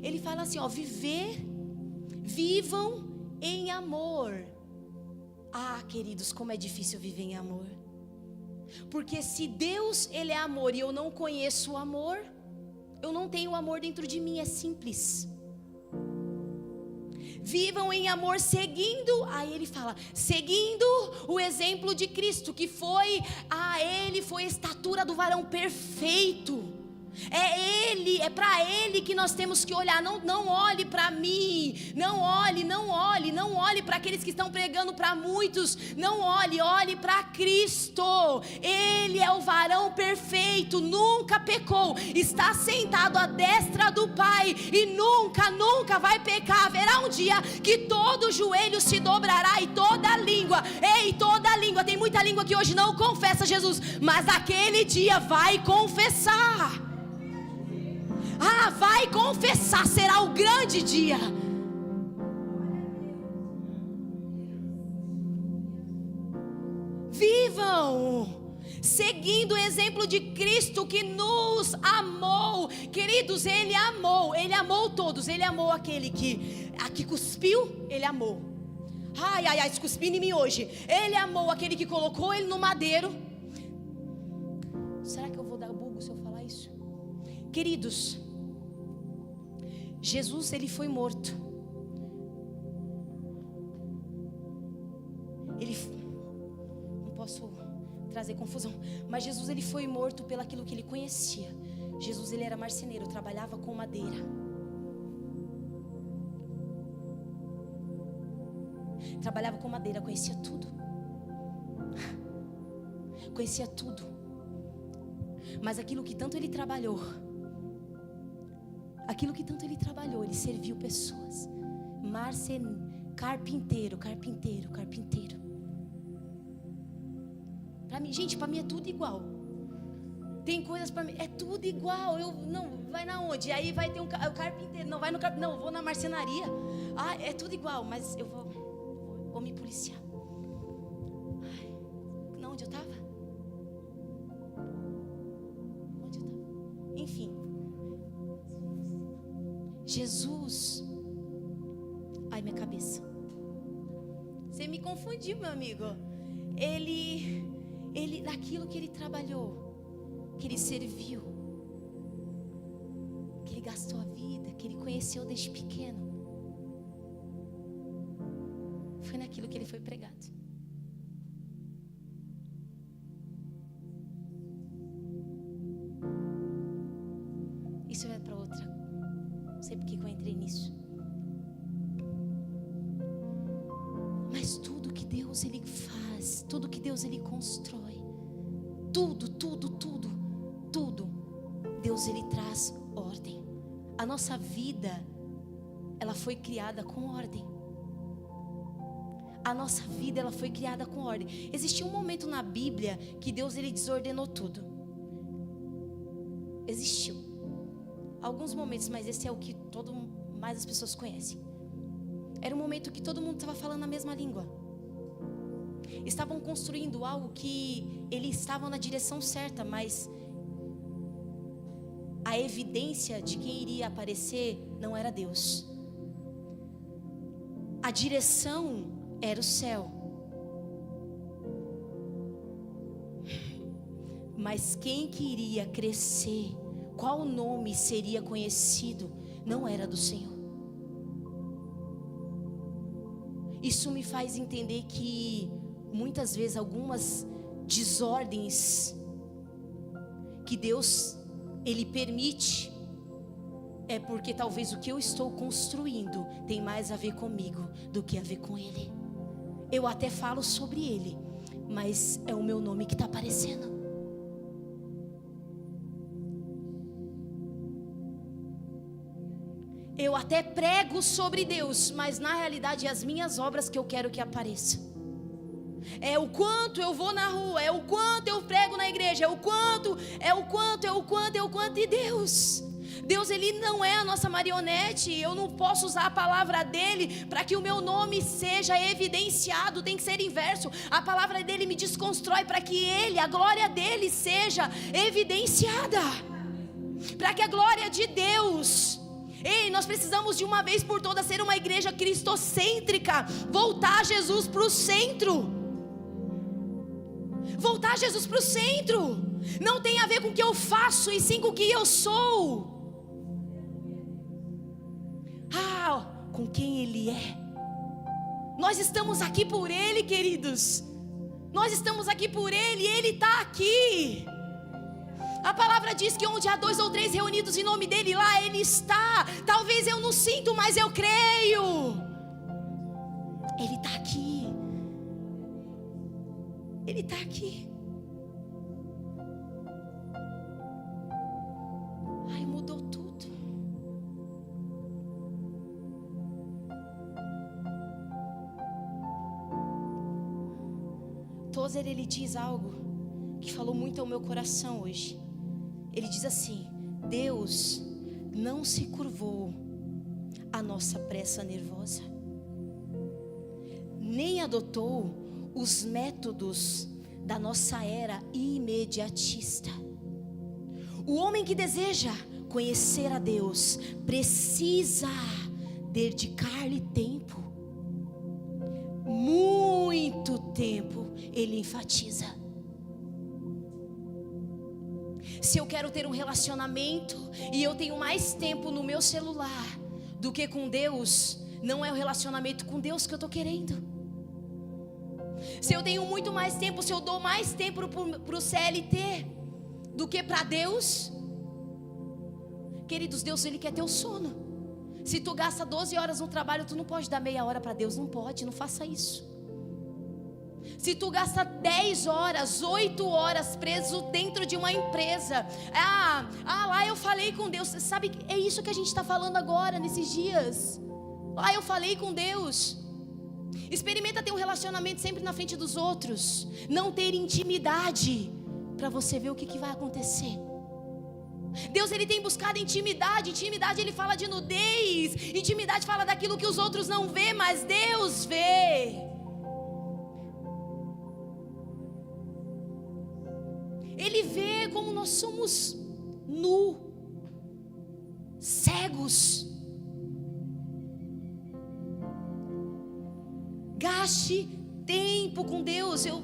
Ele fala assim: vivam em amor. Queridos, como é difícil viver em amor. Porque se Deus, Ele é amor, e eu não conheço o amor, eu não tenho amor dentro de mim, é simples. Vivam em amor seguindo, aí ele fala, seguindo o exemplo de Cristo, que foi Ele foi a estatura do varão perfeito. É para Ele que nós temos que olhar. Não olhe para mim, não olhe para aqueles que estão pregando para muitos. Não olhe para Cristo. Ele é o varão perfeito. perfeito, nunca pecou, está sentado à destra do Pai e nunca, nunca vai pecar. Haverá um dia que todo joelho se dobrará e toda língua, toda língua, tem muita língua que hoje não confessa Jesus, mas aquele dia vai confessar. Vai confessar, será o grande dia. Vivam seguindo o exemplo de Cristo que nos amou. Queridos, Ele amou todos. Ele amou aquele que cuspiu, Ele amou. Se cuspindo em mim hoje. Ele amou aquele que colocou Ele no madeiro. Será que eu vou dar bugo se eu falar isso? Queridos, Jesus, Ele foi morto. Não posso trazer confusão, mas Jesus, Ele foi morto pelo aquilo que Ele conhecia. Jesus, Ele era marceneiro, trabalhava com madeira. Trabalhava com madeira, conhecia tudo. Conhecia tudo. Mas aquilo que tanto Ele trabalhou, Ele serviu pessoas. Carpinteiro. Para mim, gente, para mim é tudo igual. Tem coisas para mim, é tudo igual. Vai na onde? Aí vai ter o carpinteiro. Não, vai no carpinteiro. Não, eu vou na marcenaria. É tudo igual, mas eu vou me policiar. Onde eu estava? Enfim. Jesus. Minha cabeça. Você me confundiu, meu amigo. Ele, naquilo que Ele trabalhou, que Ele serviu, que Ele gastou a vida, que Ele conheceu desde pequeno, foi naquilo que Ele foi pregado. Isso vai para outra. Não sei porque que eu entrei nisso. Mas tudo que Deus Ele faz, tudo que Deus Ele constrói, tudo, Deus Ele traz ordem. A nossa vida, ela foi criada com ordem. A nossa vida, ela foi criada com ordem. Existiu um momento na Bíblia que Deus Ele desordenou tudo. Existiu alguns momentos, mas esse é o que mais as pessoas conhecem. Era um momento que todo mundo estava falando a mesma língua. Estavam construindo algo que eles estavam na direção certa, mas a evidência de quem iria aparecer não era Deus. A direção era o céu. Mas quem queria crescer, qual nome seria conhecido, não era do Senhor. Isso me faz entender que muitas vezes algumas desordens que Deus Ele permite é porque talvez o que eu estou construindo tem mais a ver comigo do que a ver com Ele. Eu até falo sobre Ele, mas é o meu nome que está aparecendo. Eu até prego sobre Deus, mas na realidade é as minhas obras que eu quero que apareçam. É o quanto eu vou na rua, é o quanto eu prego na igreja, é o quanto de Deus. Deus, Ele não é a nossa marionete. Eu não posso usar a palavra dEle para que o meu nome seja evidenciado. Tem que ser inverso. A palavra dEle me desconstrói para que Ele, a glória dEle seja evidenciada, para que a glória de Deus... nós precisamos de uma vez por todas ser uma igreja cristocêntrica. Voltar Jesus para o centro. Voltar Jesus para o centro. Não tem a ver com o que eu faço, e sim com o que eu sou. Com quem Ele é. Nós estamos aqui por Ele, queridos. Nós estamos aqui por Ele, e Ele está aqui. A palavra diz que onde há 2 ou 3 reunidos em nome dEle, lá Ele está. Talvez eu não sinto, mas eu creio. Ele está aqui. Ele está aqui. Tozer, ele diz algo que falou muito ao meu coração hoje. Ele diz assim: Deus não se curvou à nossa pressa nervosa, nem adotou os métodos da nossa era imediatista. O homem que deseja conhecer a Deus precisa dedicar-lhe tempo, muito tempo. Ele enfatiza. Se eu quero ter um relacionamento e eu tenho mais tempo no meu celular do que com Deus, não é o relacionamento com Deus que eu estou querendo. Se eu tenho muito mais tempo, se eu dou mais tempo para o CLT do que para Deus, queridos, Deus, Ele quer teu sono. Se tu gasta 12 horas no trabalho, tu não pode dar meia hora para Deus. Não pode, não faça isso. Se tu gasta 10 horas, 8 horas preso dentro de uma empresa, lá eu falei com Deus. Sabe, é isso que a gente está falando agora, nesses dias. Lá eu falei com Deus. Experimenta ter um relacionamento sempre na frente dos outros, não ter intimidade, para você ver o que vai acontecer. Deus, Ele tem buscado intimidade. Intimidade, Ele fala de nudez. Intimidade fala daquilo que os outros não vê, mas Deus vê. Ele vê como nós somos nu, cegos. Gaste tempo com Deus. Eu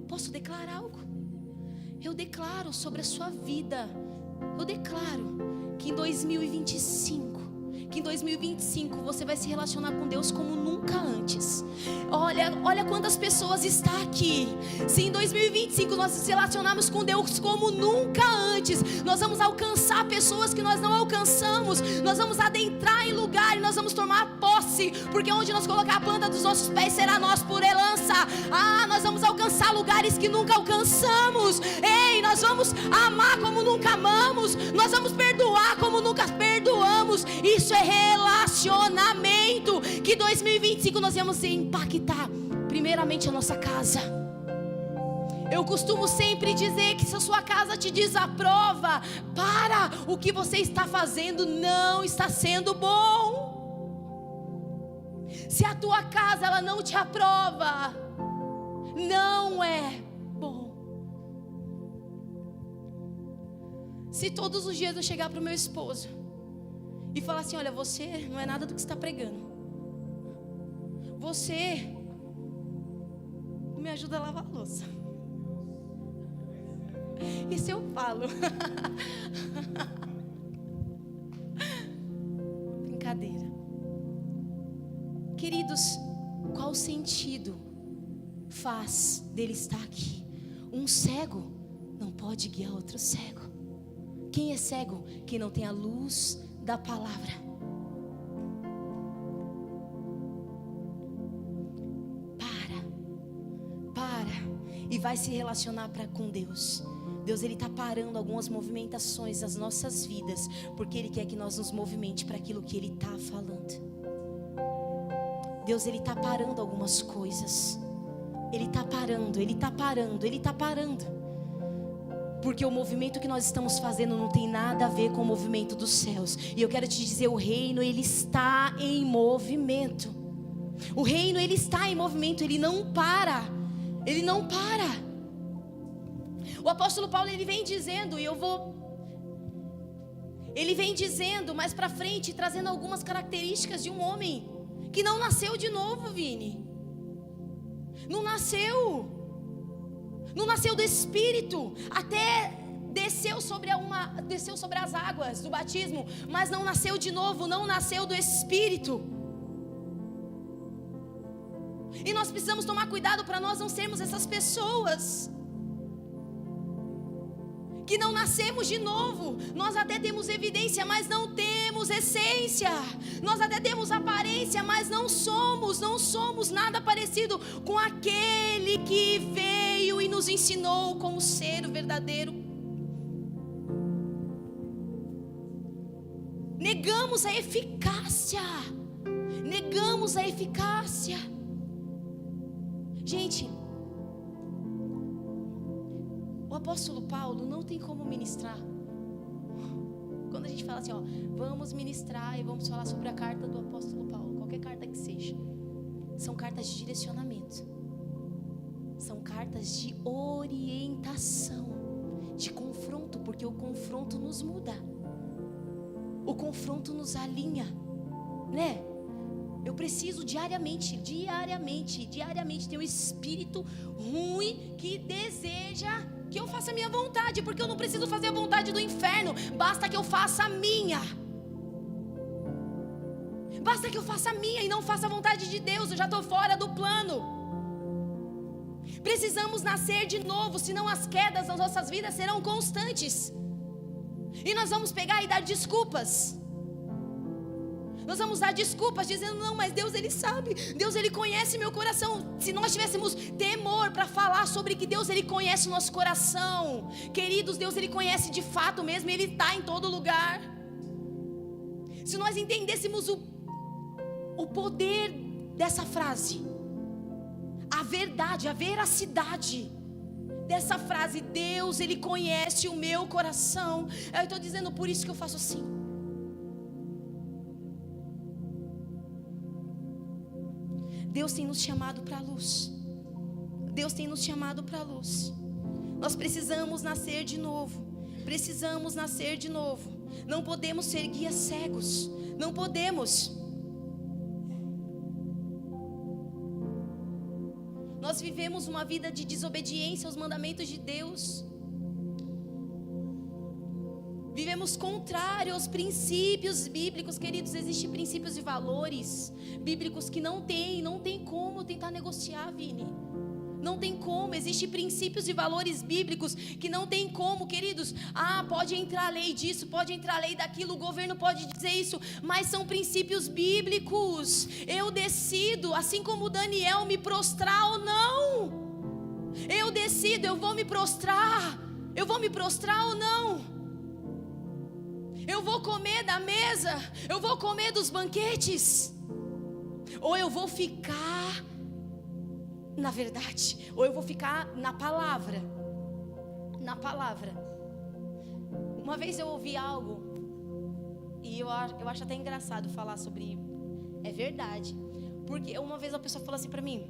posso declarar algo? Eu declaro sobre a sua vida. Eu declaro que em 2025 você vai se relacionar com Deus como nunca antes. Olha quantas pessoas estão aqui. Se em 2025 nós nos relacionarmos com Deus como nunca antes, nós vamos alcançar pessoas que nós não alcançamos. Nós vamos adentrar em lugar e nós vamos tomar posse, porque onde nós colocar a planta dos nossos pés será nós por herança. Nós vamos alcançar lugares que nunca alcançamos. Ei, nós vamos amar como nunca amamos. Nós vamos perdoar como nunca perdoamos. Isso é relacionamento. Que 2025 nós vamos impactar primeiramente a nossa casa. Eu costumo sempre dizer que se a sua casa te desaprova, para, o que você está fazendo não está sendo bom. Se a tua casa ela não te aprova, não é bom. Se todos os dias eu chegar para o meu esposo e falar assim: olha, você não é nada do que você está pregando, você não me ajuda a lavar a louça. Isso eu falo. Brincadeira. Queridos, qual sentido faz dele estar aqui? Um cego não pode guiar outro cego. Quem é cego? Quem não tem a luz da palavra. Para e vai se relacionar com Deus. Deus, Ele está parando algumas movimentações das nossas vidas, porque Ele quer que nós nos movimente para aquilo que Ele está falando. Deus, Ele está parando algumas coisas. Ele está parando, Ele está parando, Ele está parando. Porque o movimento que nós estamos fazendo não tem nada a ver com o movimento dos céus. E eu quero te dizer, o reino, ele está em movimento. O reino, ele está em movimento, ele não para. Ele não para. O apóstolo Paulo, ele vem dizendo, ele vem dizendo mais para frente, trazendo algumas características de um homem que não nasceu de novo, Vini. Não nasceu do Espírito, até desceu sobre as águas do batismo, mas não nasceu de novo, não nasceu do Espírito. E nós precisamos tomar cuidado para nós não sermos essas pessoas que não nascemos de novo. Nós até temos evidência, mas não temos essência. Nós até temos aparência, mas não somos nada parecido com aquele que veio e nos ensinou como ser o verdadeiro. Negamos a eficácia. Gente, O apóstolo Paulo não tem como ministrar. Quando a gente fala assim, ó, vamos ministrar e vamos falar sobre a carta do apóstolo Paulo, qualquer carta que seja, são cartas de direcionamento, são cartas de orientação, de confronto, porque o confronto nos muda, o confronto nos alinha, né? Eu preciso diariamente ter um espírito ruim que deseja que eu faça a minha vontade, porque eu não preciso fazer a vontade do inferno, basta que eu faça a minha. Basta que eu faça a minha e não faça a vontade de Deus, eu já estou fora do plano. Precisamos nascer de novo, senão as quedas nas nossas vidas serão constantes. E nós vamos pegar e dar desculpas. Nós vamos dar desculpas dizendo, não, mas Deus Ele sabe, Deus Ele conhece meu coração. Se nós tivéssemos temor para falar sobre que Deus Ele conhece o nosso coração, queridos, Deus Ele conhece de fato mesmo, Ele está em todo lugar. Se nós entendêssemos o poder dessa frase, a verdade, a veracidade dessa frase, Deus Ele conhece o meu coração, eu estou dizendo, por isso que eu faço assim. Deus tem nos chamado para a luz. Deus tem nos chamado para a luz. Nós precisamos nascer de novo. Precisamos nascer de novo. Não podemos ser guias cegos. Não podemos. Nós vivemos uma vida de desobediência aos mandamentos de Deus. Vivemos contrário aos princípios bíblicos, queridos. Existem princípios e valores bíblicos que não tem como tentar negociar, Vini. Não tem como, existem princípios e valores bíblicos que não tem como, queridos. Pode entrar a lei disso, pode entrar a lei daquilo, o governo pode dizer isso, mas são princípios bíblicos. Eu decido, assim como Daniel, me prostrar ou não. Eu decido, eu vou me prostrar ou não. Eu vou comer da mesa, eu vou comer dos banquetes, ou eu vou ficar na verdade, ou eu vou ficar na palavra. Uma vez eu ouvi algo, e eu acho até engraçado falar sobre, é verdade, porque uma vez a pessoa falou assim pra mim,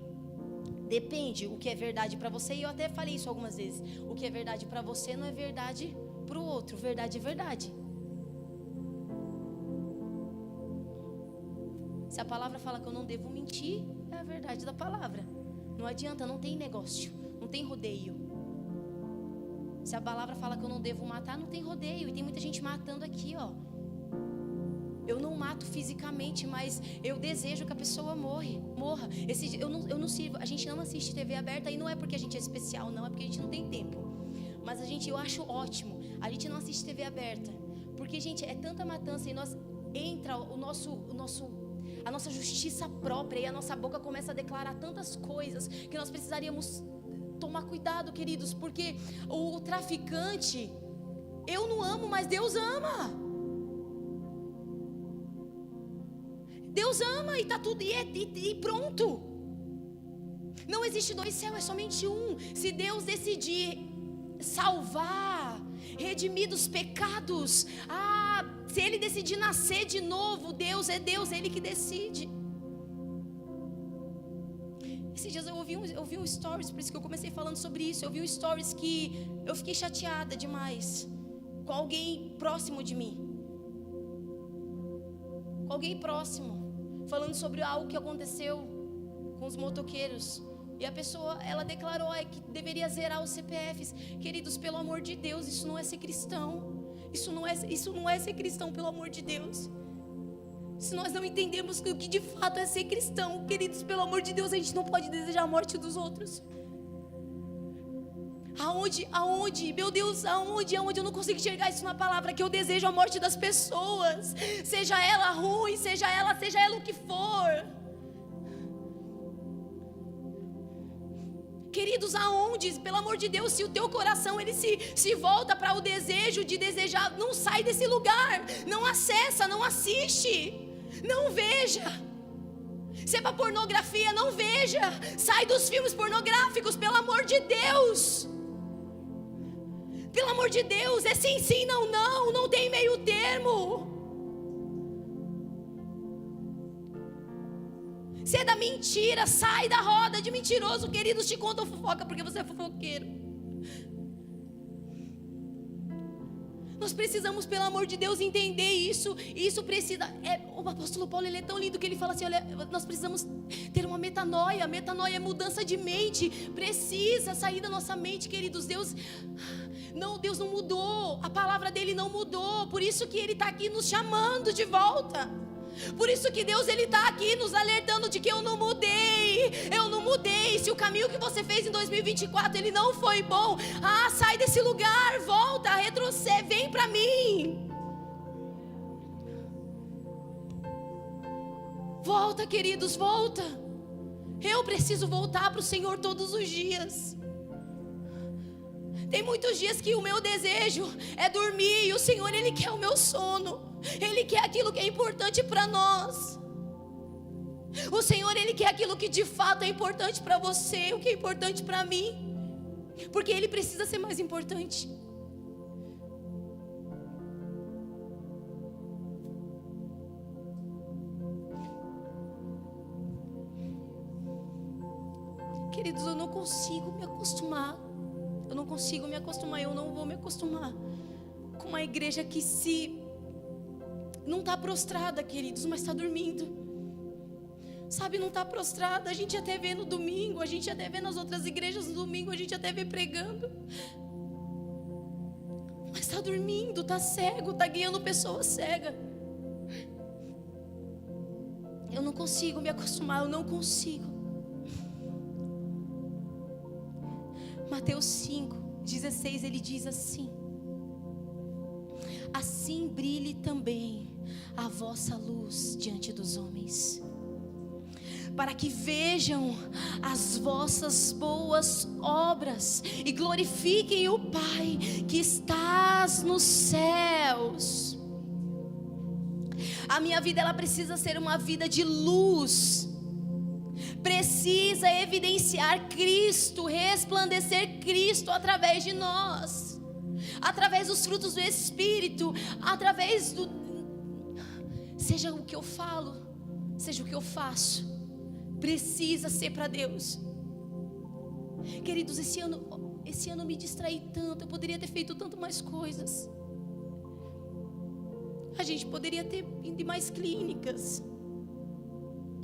depende o que é verdade pra você, e eu até falei isso algumas vezes, o que é verdade pra você não é verdade pro outro, verdade é verdade. Se a palavra fala que eu não devo mentir, é a verdade da palavra. Não adianta, não tem negócio, não tem rodeio. Se a palavra fala que eu não devo matar, não tem rodeio. E tem muita gente matando aqui, ó. Eu não mato fisicamente, mas eu desejo que a pessoa morra. Eu não sirvo, a gente não assiste TV aberta, e não é porque a gente é especial, não, é porque a gente não tem tempo. Mas eu acho ótimo, a gente não assiste TV aberta, porque, gente, é tanta matança e nós entra a nossa justiça própria, e a nossa boca começa a declarar tantas coisas que nós precisaríamos tomar cuidado, queridos, porque o traficante, eu não amo, mas Deus ama. Deus ama e tá tudo, e pronto. Não existe dois céus, é somente um. Se Deus decidir salvar, redimir dos pecados, se Ele decidir nascer de novo, Deus é Deus, Ele que decide. Esses dias eu ouvi um stories, por isso que eu comecei falando sobre isso. Eu vi um stories que eu fiquei chateada demais com alguém próximo de mim, com alguém próximo, falando sobre algo que aconteceu com os motoqueiros. E a pessoa, ela declarou que deveria zerar os CPFs. Queridos, pelo amor de Deus, isso não é ser cristão. Isso não é ser cristão, pelo amor de Deus. Se nós não entendemos o que de fato é ser cristão, queridos, pelo amor de Deus, a gente não pode desejar a morte dos outros. Aonde, meu Deus, aonde eu não consigo enxergar isso na palavra, que eu desejo a morte das pessoas, seja ela ruim, seja ela o que for. Queridos, aonde, pelo amor de Deus, se o teu coração ele se volta para o desejo de desejar, não sai desse lugar, não acessa, não assiste, não veja. Se é para pornografia, não veja, sai dos filmes pornográficos, pelo amor de Deus. Pelo amor de Deus, é sim, sim, não, não. Não tem meio termo. Se é da mentira, sai da roda de mentiroso. Queridos, te contam fofoca porque você é fofoqueiro. Nós precisamos, pelo amor de Deus, entender isso. E isso precisa... o apóstolo Paulo, ele é tão lindo que ele fala assim, olha, nós precisamos ter uma metanoia. Metanoia é mudança de mente. Precisa sair da nossa mente, queridos. Deus não mudou. A palavra dele não mudou. Por isso que ele está aqui nos chamando de volta. Por isso que Deus, ele está aqui nos alertando de que eu não mudei. Eu não mudei. Se o caminho que você fez em 2024 ele não foi bom, sai desse lugar, volta, retrocede, vem para mim. Volta, queridos, volta. Eu preciso voltar para o Senhor todos os dias. Tem muitos dias que o meu desejo é dormir e o Senhor, ele quer o meu sono. Ele quer aquilo que é importante para nós. O Senhor, ele quer aquilo que de fato é importante para você, o que é importante para mim, porque ele precisa ser mais importante. Queridos, eu não consigo me acostumar. Eu não consigo me acostumar. Eu não vou me acostumar com uma igreja que não está prostrada, queridos, mas está dormindo. Sabe, não está prostrada. A gente até vê no domingo, a gente até vê nas outras igrejas no domingo, a gente até vê pregando, mas está dormindo, está cego, está guiando pessoas cegas. Eu não consigo me acostumar, eu não consigo. Mateus 5:16, ele diz assim: assim brilhe também a vossa luz diante dos homens, para que vejam as vossas boas obras e glorifiquem o Pai que estás nos céus. A minha vida, ela precisa ser uma vida de luz. Precisa evidenciar Cristo, resplandecer Cristo através de nós, através dos frutos do Espírito, através do... Seja o que eu falo, seja o que eu faço, precisa ser para Deus. Queridos, esse ano eu me distraí tanto. Eu poderia ter feito tanto mais coisas. A gente poderia ter ido em mais clínicas.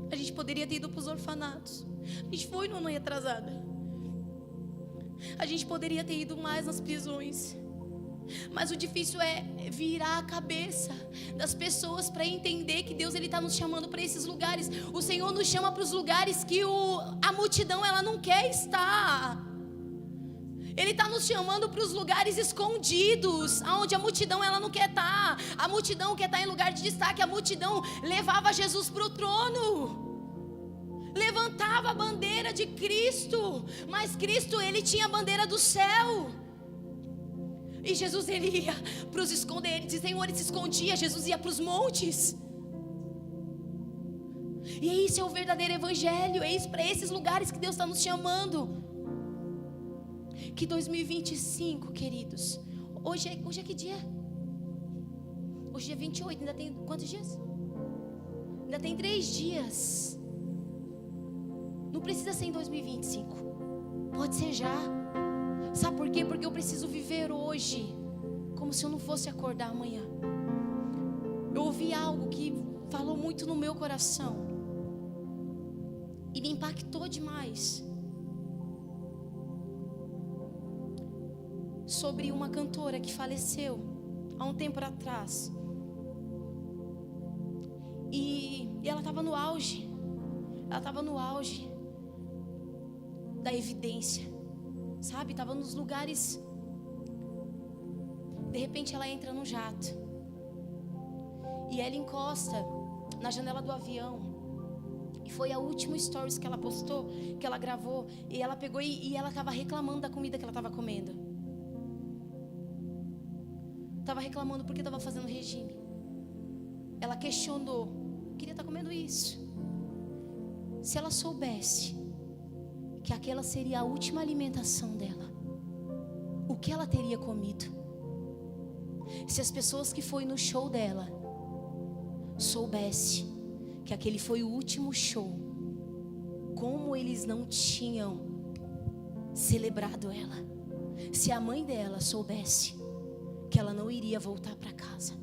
A gente poderia ter ido para os orfanatos. A gente foi no ano retrasado. A gente poderia ter ido mais nas prisões. Mas o difícil é virar a cabeça das pessoas para entender que Deus, ele está nos chamando para esses lugares. O Senhor nos chama para os lugares que a multidão, ela não quer estar. Ele está nos chamando para os lugares escondidos, onde a multidão, ela não quer estar. A multidão quer estar em lugar de destaque. A multidão levava Jesus para o trono, levantava a bandeira de Cristo, mas Cristo, ele tinha a bandeira do céu. E Jesus, ele ia para os esconderijos. Senhor, ele se escondia. Jesus ia para os montes. E isso é o verdadeiro evangelho. É isso, para esses lugares que Deus está nos chamando. Que 2025, queridos, hoje é que dia? Hoje é 28, ainda tem quantos dias? Ainda tem 3 dias. Não precisa ser em 2025, pode ser já. Sabe por quê? Porque eu preciso viver hoje como se eu não fosse acordar amanhã. Eu ouvi algo que falou muito no meu coração e me impactou demais, sobre uma cantora que faleceu há um tempo atrás. E ela estava no auge. Ela estava no auge da evidência, sabe? Estava nos lugares. De repente ela entra num jato e ela encosta na janela do avião. E foi a última stories que ela postou, que ela gravou. E ela pegou e ela estava reclamando da comida que ela estava comendo. Estava reclamando porque estava fazendo regime. Ela questionou: queria estar comendo isso. Se ela soubesse que aquela seria a última alimentação dela, o que ela teria comido. Se as pessoas que foi no show dela soubesse que aquele foi o último show, como eles não tinham celebrado ela. Se a mãe dela soubesse que ela não iria voltar para casa,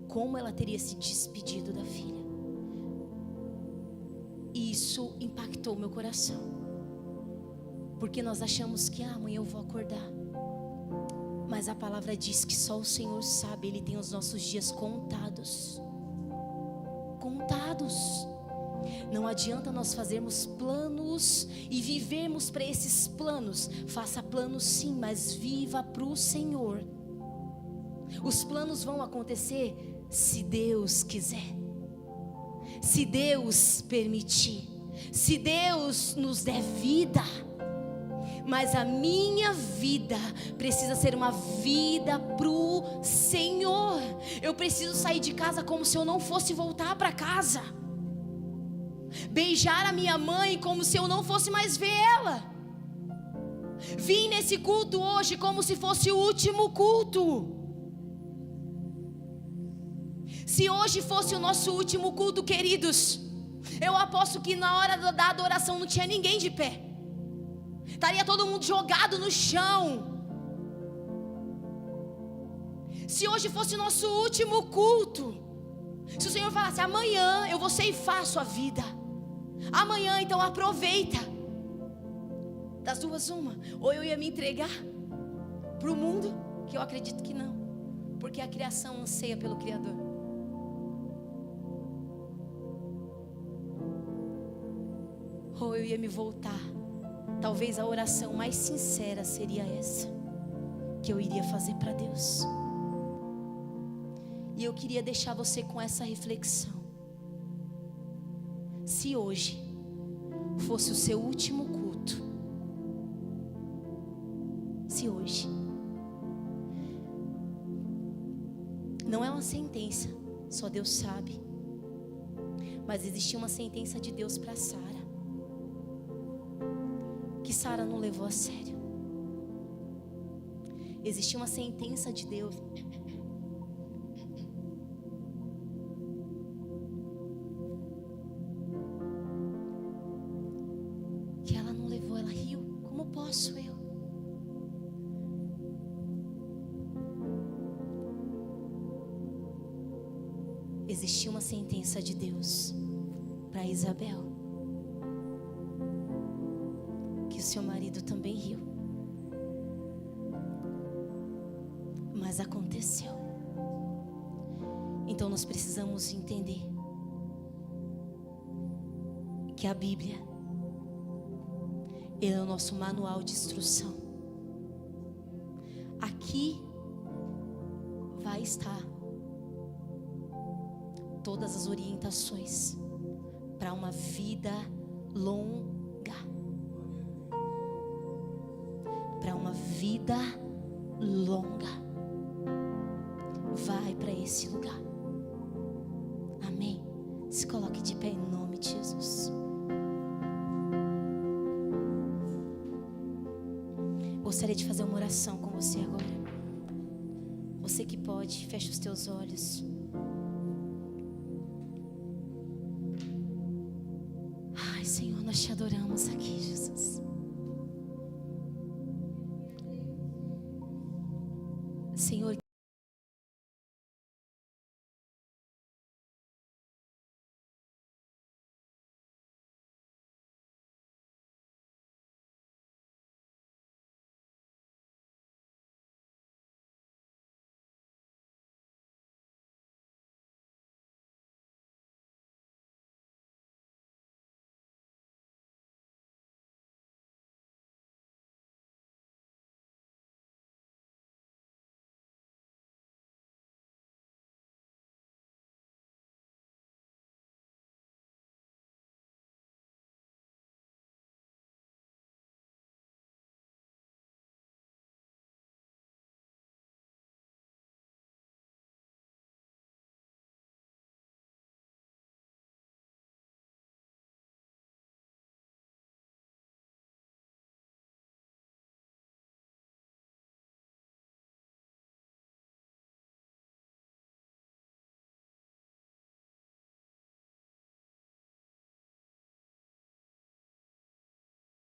como ela teria se despedido da filha. Isso impactou meu coração, porque nós achamos que amanhã eu vou acordar, mas a palavra diz que só o Senhor sabe. Ele tem os nossos dias contados. Não adianta nós fazermos planos e vivermos para esses planos. Faça planos sim, mas viva para o Senhor. Os planos vão acontecer se Deus quiser, se Deus permitir, se Deus nos der vida. Mas a minha vida precisa ser uma vida pro Senhor. Eu preciso sair de casa como se eu não fosse voltar para casa. Beijar a minha mãe como se eu não fosse mais ver ela. Vim nesse culto hoje como se fosse o último culto. Se hoje fosse o nosso último culto, queridos, eu aposto que na hora da adoração não tinha ninguém de pé. Estaria todo mundo jogado no chão. Se hoje fosse o nosso último culto, se o Senhor falasse: amanhã eu vou ceifar a sua vida, amanhã então aproveita. Das duas uma, ou eu ia me entregar para o mundo, que eu acredito que não, porque a criação anseia pelo Criador. Ou eu ia me voltar. Talvez a oração mais sincera seria essa, que eu iria fazer para Deus. E eu queria deixar você com essa reflexão. Se hoje fosse o seu último culto, se hoje, não é uma sentença, só Deus sabe, mas existia uma sentença de Deus para Sara, que Sara não levou a sério. Existia uma sentença de Deus que ela não levou. Ela riu: como posso eu? Existia uma sentença de Deus para Isabel, que o seu marido também riu, mas aconteceu. Então nós precisamos entender que a Bíblia é o nosso manual de instrução. Aqui vai estar todas as orientações para uma vida longa, para uma vida longa. Vai para esse lugar. Amém. Se coloque de pé em nome de Jesus. Gostaria de fazer uma oração com você agora. Você que pode, feche os teus olhos. Ai, Senhor, nós te adoramos aqui, Jesus. Senhor,